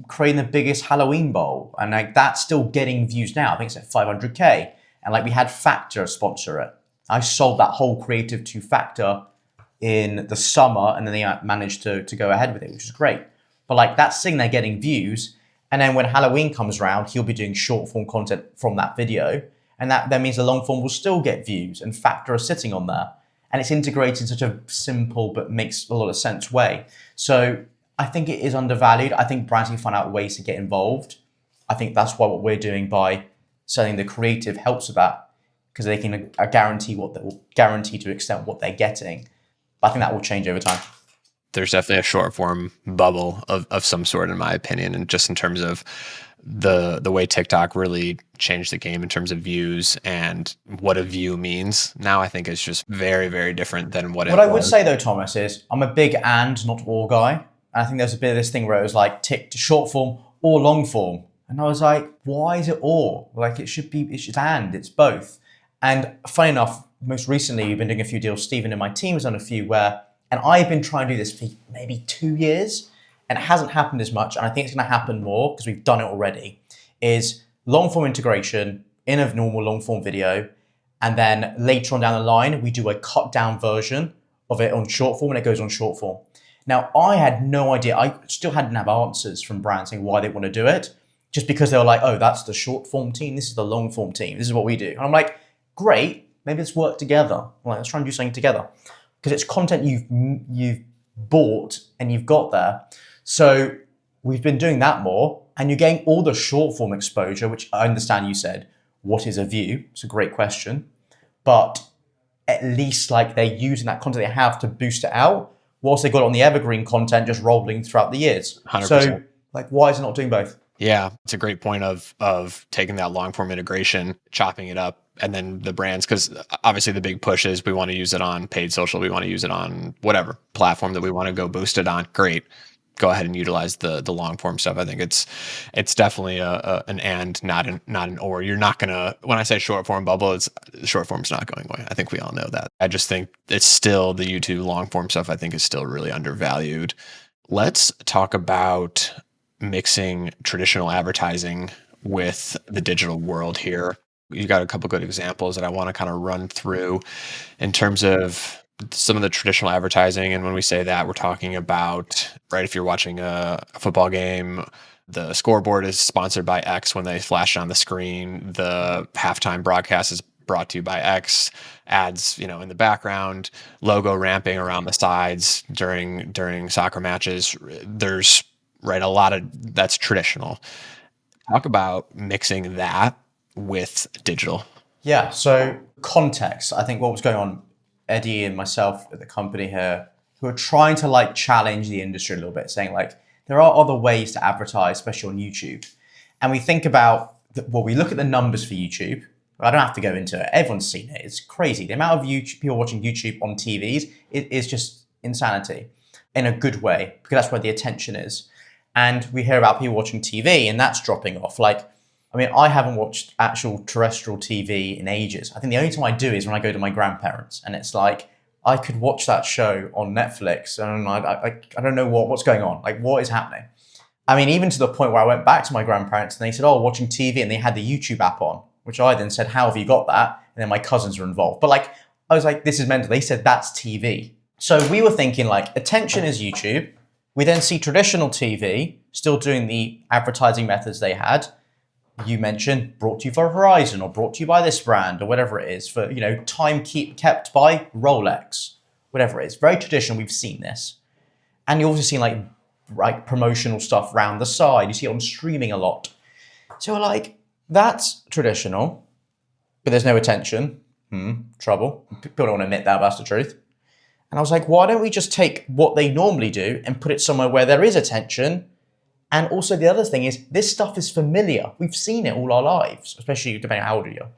creating the biggest Halloween bowl, and like that's still getting views now. I think it's at 500K. And like we had Factor sponsor it. I sold that whole creative to Factor in the summer, and then they managed to go ahead with it, which is great. But like that's sitting there getting views. And then when Halloween comes around, he'll be doing short form content from that video. And that then means the long form will still get views, and Factor are sitting on there. And it's integrated in such a simple but makes a lot of sense way. So I think it is undervalued. I think brands can find out ways to get involved. I think that's why what we're doing by selling the creative helps with that, because they can guarantee to extent what they're getting. But I think that will change over time. There's definitely a short form bubble of some sort, in my opinion, and just in terms of the way TikTok really changed the game in terms of views and what a view means now, I think is just very, very different than what I would say though, Thomas, is I'm a big and not or guy. And I think there's a bit of this thing where it was like short form or long form. And I was like, why is it or? Like it's and, it's both. And funny enough, most recently we've been doing a few deals. Stephen and my team has done a few and I've been trying to do this for maybe 2 years. and it hasn't happened as much, and I think it's going to happen more because we've done it already, is long form integration in a normal long form video, and then later on down the line, we do a cut down version of it on short form, and it goes on short form. Now, I had no idea. I still hadn't have answers from brands saying why they want to do it, just because they were like, oh, that's the short form team. This is the long form team. This is what we do. And I'm like, great. Maybe let's work together. Like, let's try and do something together. Because it's content you've bought and you've got there. So we've been doing that more, and you're getting all the short form exposure, which I understand you said, what is a view? It's a great question. But at least like they're using that content they have to boost it out, whilst they got it on the evergreen content just rolling throughout the years. 100%. So like, why is it not doing both? Yeah, it's a great point of taking that long form integration, chopping it up, and then the brands, because obviously the big push is we want to use it on paid social, we want to use it on whatever platform that we want to go boost it on. Great, go ahead and utilize the long form stuff. I think it's definitely an and, not an or. You're not gonna, when I say short form bubble, it's short form's not going away. I think we all know that. I just think it's still the YouTube long form stuff. I think is still really undervalued. Let's talk about mixing traditional advertising with the digital world here. You got a couple good examples that I want to kind of run through in terms of some of the traditional advertising. And when we say that, we're talking about, right, if you're watching a football game, the scoreboard is sponsored by X when they flash on the screen. The halftime broadcast is brought to you by X. Ads, in the background, logo ramping around the sides during soccer matches. There's right a lot of that's traditional. Talk about mixing that with digital. Yeah, so context. I think what was going on, Eddie and myself at the company here, who are trying to like challenge the industry a little bit, saying like there are other ways to advertise, especially on YouTube. And we think about, we look at the numbers for YouTube. I don't have to go into it. Everyone's seen it. It's crazy. The amount of people watching YouTube on TVs is just insanity in a good way, because that's where the attention is. And we hear about people watching TV and that's dropping off. Like, I mean, I haven't watched actual terrestrial TV in ages. I think the only time I do is when I go to my grandparents, and it's like, I could watch that show on Netflix and I don't know what's going on. Like, what is happening? I mean, even to the point where I went back to my grandparents and they said, oh, watching TV, and they had the YouTube app on, which I then said, how have you got that? And then my cousins were involved. But like, I was like, this is mental. They said, that's TV. So we were thinking like, attention is YouTube. We then see traditional TV still doing the advertising methods they had. You mentioned brought to you for Horizon or brought to you by this brand or whatever it is for, time kept by Rolex, whatever it is. Very traditional. We've seen this. And you've also seen like promotional stuff around the side. You see it on streaming a lot. So we're like, that's traditional, but there's no attention. Trouble. People don't want to admit that, but that's the truth. And I was like, why don't we just take what they normally do and put it somewhere where there is attention? And also the other thing is, this stuff is familiar. We've seen it all our lives, especially depending on how old you are.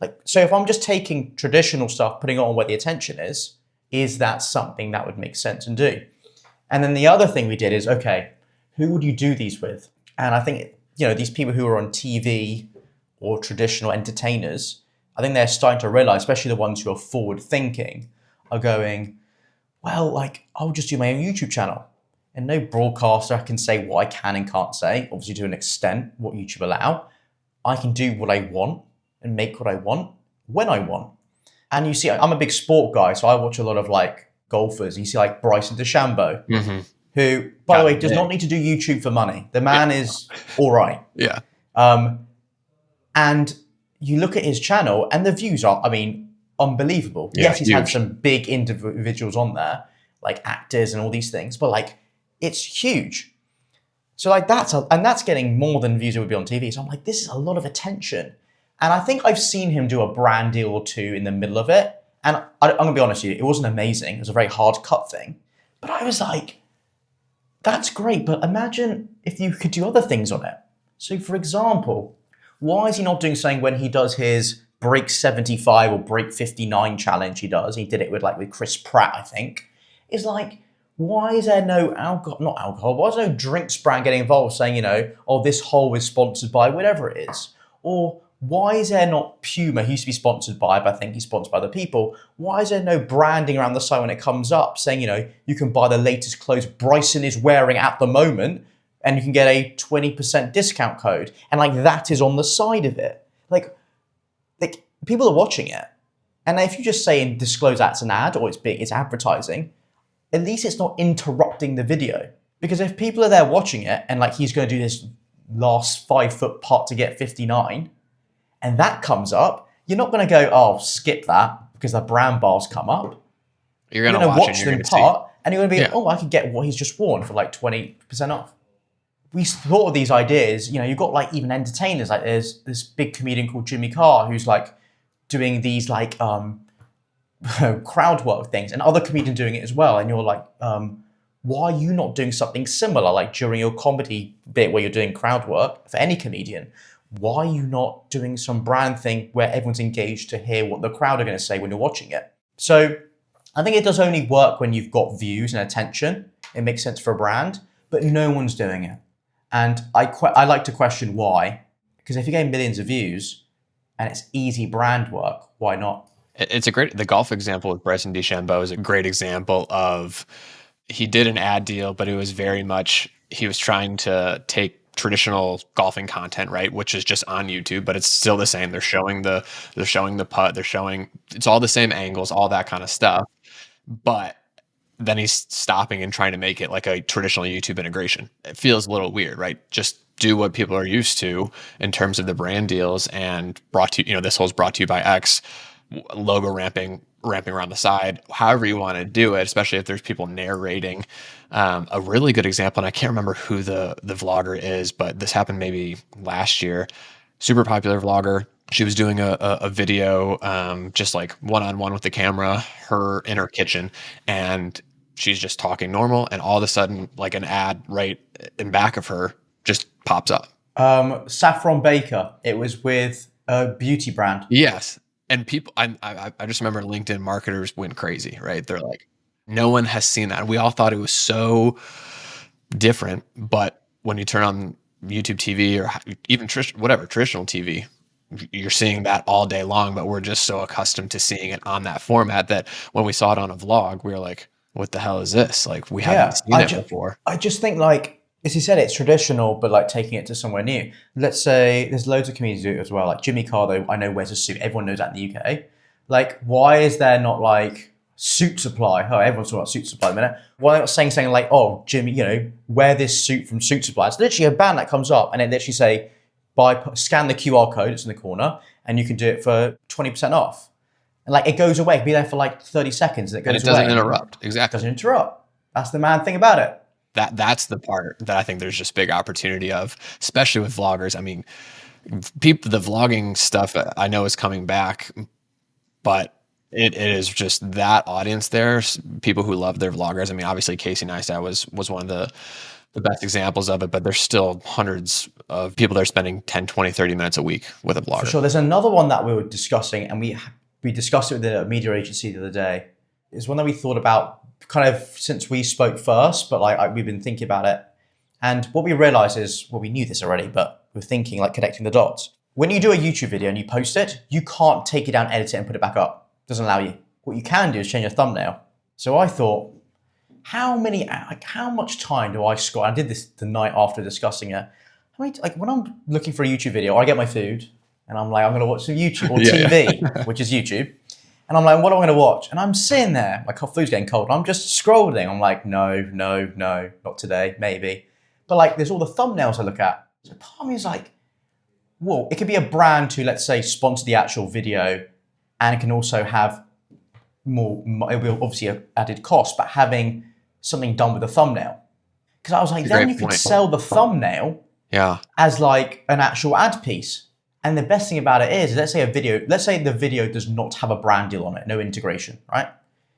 Like, so if I'm just taking traditional stuff, putting it on where the attention is that something that would make sense and do? And then the other thing we did is, okay, who would you do these with? And I think, these people who are on TV or traditional entertainers, I think they're starting to realize, especially the ones who are forward thinking, are going, well, like, I'll just do my own YouTube channel. And no broadcaster can say what I can and can't say, obviously to an extent, what YouTube allow. I can do what I want and make what I want when I want. And you see, I'm a big sport guy, so I watch a lot of like golfers. And you see like Bryson DeChambeau, who, by the way, does not need to do YouTube for money. The man is all right. Yeah. And you look at his channel and the views are, unbelievable. Yeah, yes, he's had some big individuals on there, like actors and all these things, but like, it's huge. So like that's getting more than views it would be on TV. So I'm like, this is a lot of attention. And I think I've seen him do a brand deal or two in the middle of it. And I'm gonna be honest with you, it wasn't amazing. It was a very hard cut thing. But I was like, that's great, but imagine if you could do other things on it. So for example, why is he not doing something when he does his break 75 or break 59 challenge he does? He did it with Chris Pratt, I think. It's like, why is there no not alcohol, why is there no drinks brand getting involved saying, oh, this hole is sponsored by whatever it is? Or why is there not Puma, who used to be sponsored by, but I think he's sponsored by other people, why is there no branding around the site when it comes up saying, you can buy the latest clothes Bryson is wearing at the moment and you can get a 20% discount code. And like that is on the side of it. Like people are watching it. And if you just say and disclose that's an ad or it's advertising, at least it's not interrupting the video. Because if people are there watching it and like he's going to do this last 5-foot putt to get 59, and that comes up, you're not going to go, oh, skip that because the brand bars come up. You're going to watch them putt, and you're going to be, oh, I could get what he's just worn for like 20% off. We thought of these ideas, you've got like even entertainers, like there's this big comedian called Jimmy Carr who's like doing these like crowd work things, and other comedians doing it as well. And you're like, why are you not doing something similar? Like during your comedy bit where you're doing crowd work for any comedian, why are you not doing some brand thing where everyone's engaged to hear what the crowd are going to say when you're watching it? So I think it does only work when you've got views and attention. It makes sense for a brand, but no one's doing it. And I like to question why, because if you get millions of views and it's easy brand work, why not? It's the golf example with Bryson DeChambeau is a great example of, he did an ad deal, but it was very much, he was trying to take traditional golfing content, right, which is just on YouTube, but it's still the same. They're showing the putt, it's all the same angles, all that kind of stuff. But then he's stopping and trying to make it like a traditional YouTube integration. It feels a little weird, right? Just do what people are used to in terms of the brand deals, and this whole is brought to you by X, logo ramping around the side, however you want to do it, especially if there's people narrating. A really good example, and I can't remember who the vlogger is, but this happened maybe last year. Super popular vlogger. She was doing a video, just like one-on-one with the camera, her in her kitchen, and she's just talking normal, and all of a sudden, like an ad right in back of her just pops up. Saffron Baker. It was with a beauty brand. Yes. And people, I just remember LinkedIn marketers went crazy, right? They're like, no one has seen that. We all thought it was so different, but when you turn on YouTube TV or even traditional TV, you're seeing that all day long. But we're just so accustomed to seeing it on that format that when we saw it on a vlog, we were like, what the hell is this? Like, we haven't seen it before. I just think, like, as you said, it's traditional, but like taking it to somewhere new. Let's say there's loads of comedians who do it as well. Like Jimmy Carr, though, I know wears a suit. Everyone knows that in the UK. Like, why is there not like suit supply? Oh, everyone's talking about suit supply in a minute. Why are they not saying like, oh, Jimmy, wear this suit from Suit Supply? It's literally a band that comes up and it literally say, scan the QR code, it's in the corner, and you can do it for 20% off. And like, it goes away. It'll be there for like 30 seconds and it goes away. And it doesn't interrupt. Exactly. It doesn't interrupt. That's the mad thing about it. That's the part that I think there's just big opportunity of, especially with vloggers. I mean, the vlogging stuff I know is coming back, but it is just that audience there. People who love their vloggers. I mean, obviously Casey Neistat was one of the best examples of it, but there's still hundreds of people that are spending 10, 20, 30 minutes a week with a vlogger. For sure. There's another one that we were discussing, and we discussed it with a media agency the other day. It's one that we thought about kind of since we spoke first, but like we've been thinking about it. And what we realized is, well, we knew this already, but we're thinking like connecting the dots. When you do a YouTube video and you post it, you can't take it down, edit it, and put it back up. It doesn't allow you. What you can do is change your thumbnail. So I thought, how much time do I scroll? I did this the night after discussing it. When I'm looking for a YouTube video, I get my food and I'm like, I'm going to watch some YouTube or TV, which is YouTube. And I'm like, what am I going to watch? And I'm sitting there, my food's getting cold. I'm just scrolling. I'm like, no, not today, maybe. But like, there's all the thumbnails I look at. So part of me is like, well, it could be a brand to, let's say, sponsor the actual video, and it can also have more, it will obviously have added cost, but having something done with the thumbnail. Because I was like, then you could sell the thumbnail as like an actual ad piece. And the best thing about it is, let's say the video does not have a brand deal on it, no integration, right?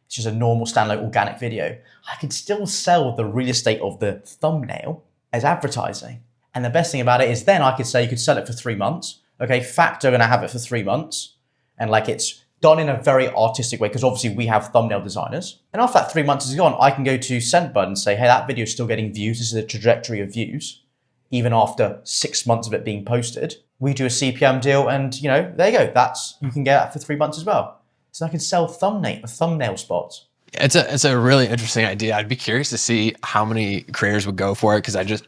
It's just a normal standalone organic video. I could still sell the real estate of the thumbnail as advertising. And the best thing about it is then I could say you could sell it for 3 months. Okay, fact, are going to have it for 3 months. And like it's done in a very artistic way, because obviously we have thumbnail designers. And after that 3 months is gone, I can go to send button and say, hey, that video is still getting views. This is the trajectory of views, even after 6 months of it being posted. we do a CPM deal, and there you go. You can get that for 3 months as well. So I can sell thumbnail spots. It's a really interesting idea. I'd be curious to see how many creators would go for it, because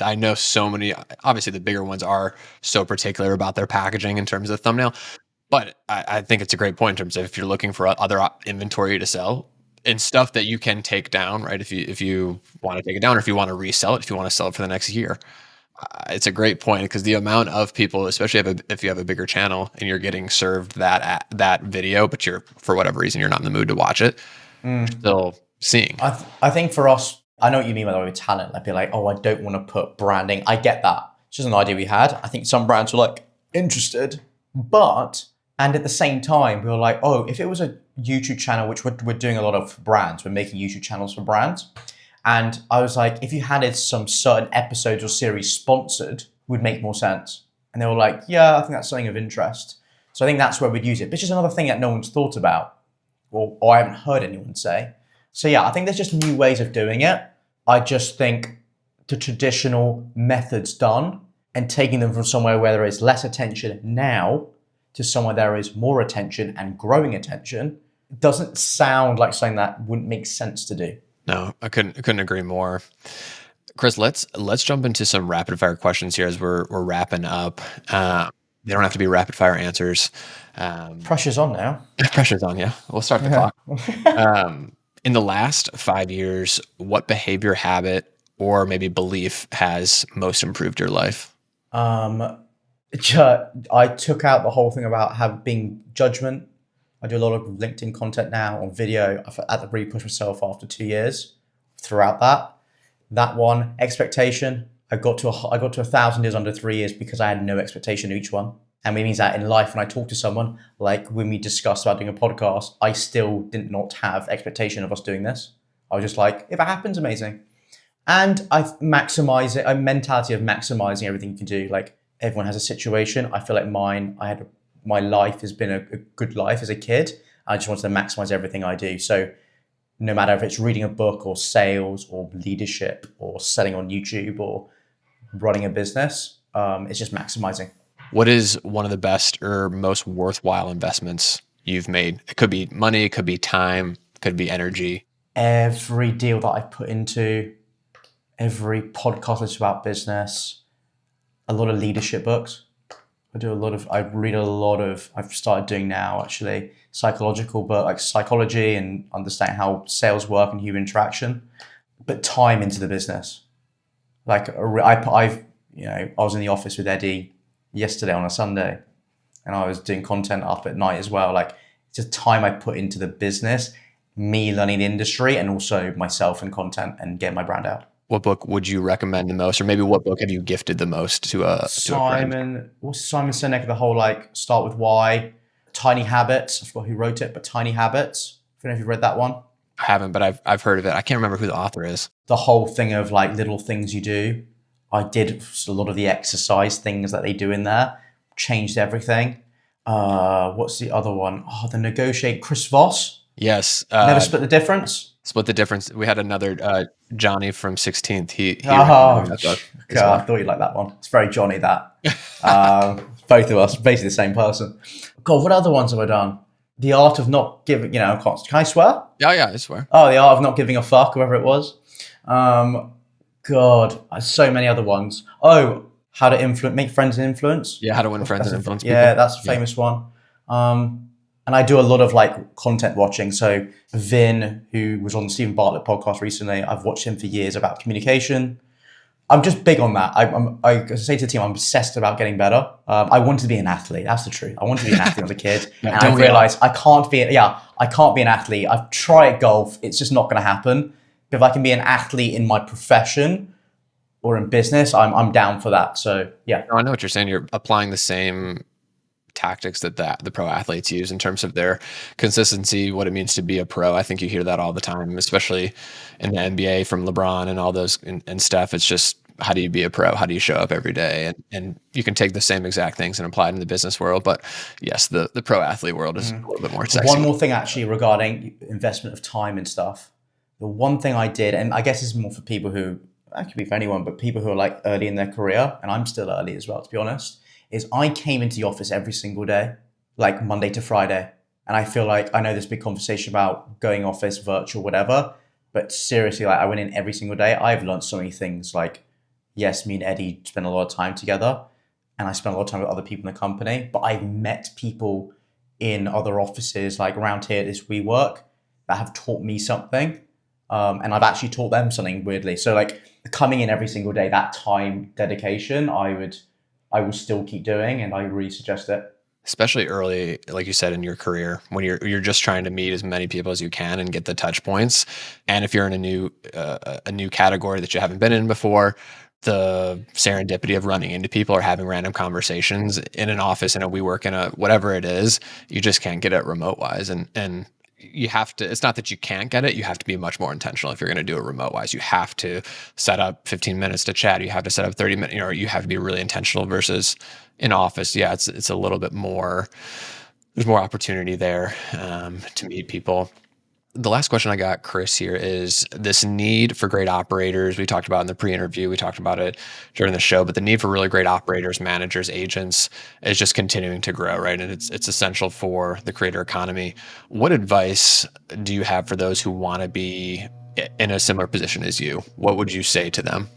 I know so many. Obviously, the bigger ones are so particular about their packaging in terms of thumbnail, but I think it's a great point in terms of if you're looking for other inventory to sell and stuff that you can take down, right? If you want to take it down, or if you want to resell it, if you want to sell it for the next year. It's a great point, because the amount of people, especially if you have a bigger channel and you're getting served that video, but for whatever reason you're not in the mood to watch it, you're still seeing. I think for us, I know what you mean by the way with talent. I'd be like, oh, I don't want to put branding. I get that. It's just an idea we had. I think some brands were like interested, and at the same time, we were like, oh, if it was a YouTube channel, which we're doing a lot of brands, we're making YouTube channels for brands. And I was like, if you had some certain episodes or series sponsored, would make more sense. And they were like, yeah, I think that's something of interest. So I think that's where we'd use it. But it's just another thing that no one's thought about, or I haven't heard anyone say. So yeah, I think there's just new ways of doing it. I just think the traditional methods done and taking them from somewhere where there is less attention now to somewhere there is more attention and growing attention doesn't sound like something that wouldn't make sense to do. No, I couldn't agree more. Chris, let's jump into some rapid fire questions here as we're wrapping up. They don't have to be rapid fire answers. Pressure's on now. Pressure's on, yeah. We'll start the clock. In the last 5 years, what behavior, habit, or maybe belief has most improved your life? I took out the whole thing about being judgment. I do a lot of LinkedIn content now on video. I've had to really push myself after 2 years throughout that one. Expectation. I got to 1,000 deals under 3 years because I had no expectation of each one. And it means that in life, when I talk to someone, like when we discussed about doing a podcast, I still did not have expectation of us doing this. I was just like, if it happens, amazing. And I maximize it, a mentality of maximizing everything you can do. Like everyone has a situation. I feel like my life has been a good life as a kid. I just wanted to maximize everything I do. So no matter if it's reading a book or sales or leadership or selling on YouTube or running a business, it's just maximizing. What is one of the best or most worthwhile investments you've made? It could be money, it could be time, it could be energy. Every deal that I've put into, every podcast that's about business, a lot of leadership books. I've started doing now actually psychological, but like psychology and understanding how sales work and human interaction, but time into the business. Like I was in the office with Eddie yesterday on a Sunday, and I was doing content up at night as well. Like it's just time I put into the business, me learning the industry, and also myself and content and getting my brand out. What book would you recommend the most, or maybe what book have you gifted the most to a friend? Simon Sinek, the whole start with why, Tiny Habits. I forgot who wrote it, but Tiny Habits. I don't know if you've read that one. I haven't, but I've heard of it. I can't remember who the author is. The whole thing of little things you do. I did a lot of the exercise things that they do in there. Changed everything. What's the other one? The Negotiate. Chris Voss. Yes. Never Split the Difference. Split the Difference. We had another Johnny from 16th. He God, I thought you'd like that one. It's very Johnny, that. Both of us, basically the same person. God, what other ones have I done? The Art of Not Giving, can I swear? Yeah, I swear. Oh, The Art of Not Giving a Fuck, whoever it was. God, so many other ones. Oh, How to Make Friends and Influence. Yeah, How to Win Friends and Influence People. Yeah, that's a famous one. And I do a lot of content watching. So Vin, who was on the Stephen Bartlett podcast recently, I've watched him for years about communication. I'm just big on that. I say to the team, I'm obsessed about getting better. I wanted to be an athlete. That's the truth. I wanted to be an athlete as a kid. And I realized I can't be an athlete. I've tried golf. It's just not going to happen. But if I can be an athlete in my profession or in business, I'm down for that. So yeah. No, I know what you're saying. You're applying the same tactics that the pro athletes use in terms of their consistency, what it means to be a pro. I think you hear that all the time, especially in the NBA from LeBron and all those and stuff. It's just, how do you be a pro? How do you show up every day? And you can take the same exact things and apply it in the business world. But yes, the pro athlete world is a little bit more sexy. One more thing actually regarding investment of time and stuff. The one thing I did, and I guess this is more for people who, that could be for anyone, but people who are early in their career, and I'm still early as well, to be honest, is I came into the office every single day, like Monday to Friday. And I feel like I know there's a big conversation about going office, virtual, whatever. But seriously, like I went in every single day. I've learned so many things. Like, yes, me and Eddie spend a lot of time together, and I spend a lot of time with other people in the company. But I've met people in other offices, like around here at this WeWork, that have taught me something, and I've actually taught them something weirdly. So like coming in every single day, that time dedication, I will still keep doing, and I really suggest it. Especially early, like you said, in your career, when you're just trying to meet as many people as you can and get the touch points. And if you're in a new category that you haven't been in before, the serendipity of running into people or having random conversations in an office, in a WeWork, in a whatever it is, you just can't get it remote wise. And you have to, it's not that you can't get it, you have to be much more intentional. If you're going to do it remote wise, you have to set up 15 minutes to chat. You have to set up 30 minutes, you have to be really intentional versus in office. Yeah. It's a little bit more, there's more opportunity there to meet people. The last question I got, Chris, here is this need for great operators. We talked about in the pre-interview, we talked about it during the show, but the need for really great operators, managers, agents is just continuing to grow, right? And it's essential for the creator economy. What advice do you have for those who want to be in a similar position as you? What would you say to them?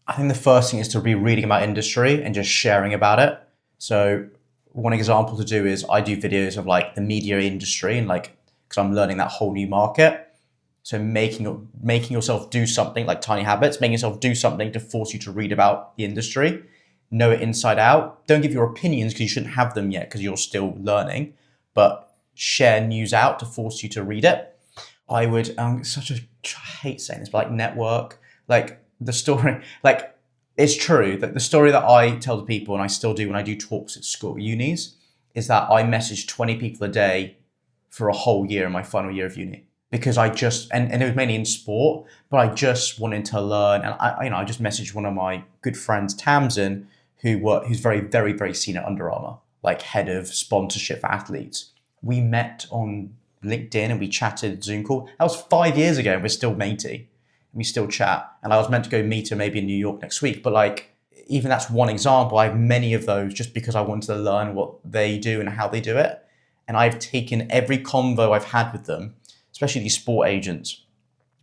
I think the first thing is to be reading about industry and just sharing about it. So one example to do is I do videos of like the media industry and like, because I'm learning that whole new market. So making yourself do something like Tiny Habits, making yourself do something to force you to read about the industry, know it inside out. Don't give your opinions because you shouldn't have them yet because you're still learning, but share news out to force you to read it. I would, I hate saying this, but like network, like the story, like it's true that the story that I tell to people, and I still do when I do talks at school, unis, is that I message 20 people a day for a whole year in my final year of uni, because I just, and it was mainly in sport, but I just wanted to learn. And I just messaged one of my good friends, Tamsin, who's very, very, very senior at Under Armour, like head of sponsorship for athletes. We met on LinkedIn and we chatted Zoom call. That was 5 years ago and we're still matey. We still chat. And I was meant to go meet her maybe in New York next week, but like, even that's one example. I have many of those just because I wanted to learn what they do and how they do it. And I've taken every convo I've had with them, especially these sport agents,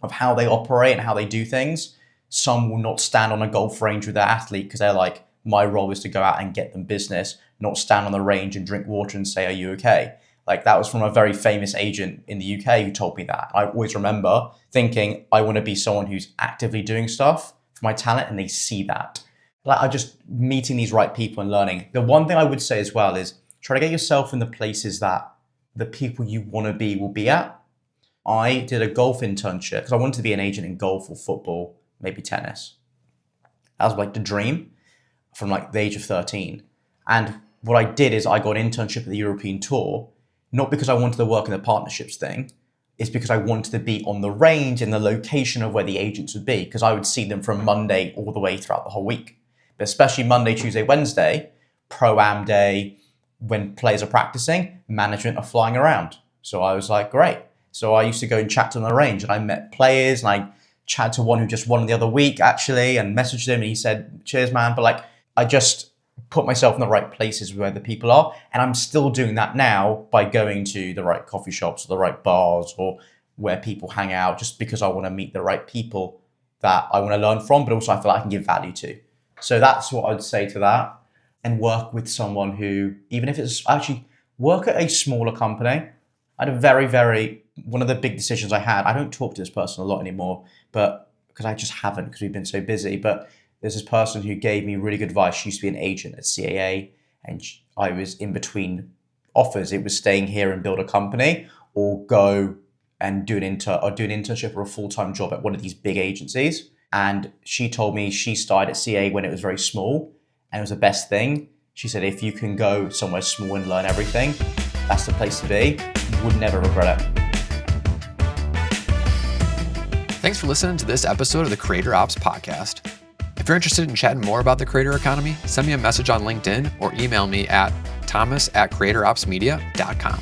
of how they operate and how they do things. Some will not stand on a golf range with their athlete because they're like, my role is to go out and get them business, not stand on the range and drink water and say, are you okay? Like that was from a very famous agent in the UK who told me that. I always remember thinking, I want to be someone who's actively doing stuff for my talent, and they see that. Like I just meeting these right people and learning. The one thing I would say as well is, try to get yourself in the places that the people you want to be will be at. I did a golf internship because I wanted to be an agent in golf or football, maybe tennis. That was like the dream from like the age of 13. And what I did is I got an internship at the European Tour, not because I wanted to work in the partnerships thing, it's because I wanted to be on the range in the location of where the agents would be, because I would see them from Monday all the way throughout the whole week. But especially Monday, Tuesday, Wednesday, pro-am day, when players are practicing, management are flying around. So I was like, great. So I used to go and chat to them on the range, and I met players, and I chatted to one who just won the other week actually, and messaged him, and he said, cheers, man. But like, I just put myself in the right places where the people are. And I'm still doing that now by going to the right coffee shops or the right bars or where people hang out, just because I want to meet the right people that I want to learn from, but also I feel like I can give value to. So that's what I'd say to that. And work with someone who, even if it's actually work at a smaller company. I had one of the big decisions I had, I don't talk to this person a lot anymore, but because I just haven't, because we've been so busy, but there's this person who gave me really good advice. She used to be an agent at CAA, and I was in between offers. It was staying here and build a company, or go and do an internship or a full-time job at one of these big agencies. And she told me she started at CAA when it was very small, and it was the best thing. She said, if you can go somewhere small and learn everything, that's the place to be. You would never regret it. Thanks for listening to this episode of the Creator Ops Podcast. If you're interested in chatting more about the creator economy, send me a message on LinkedIn or email me at thomas@creatoropsmedia.com.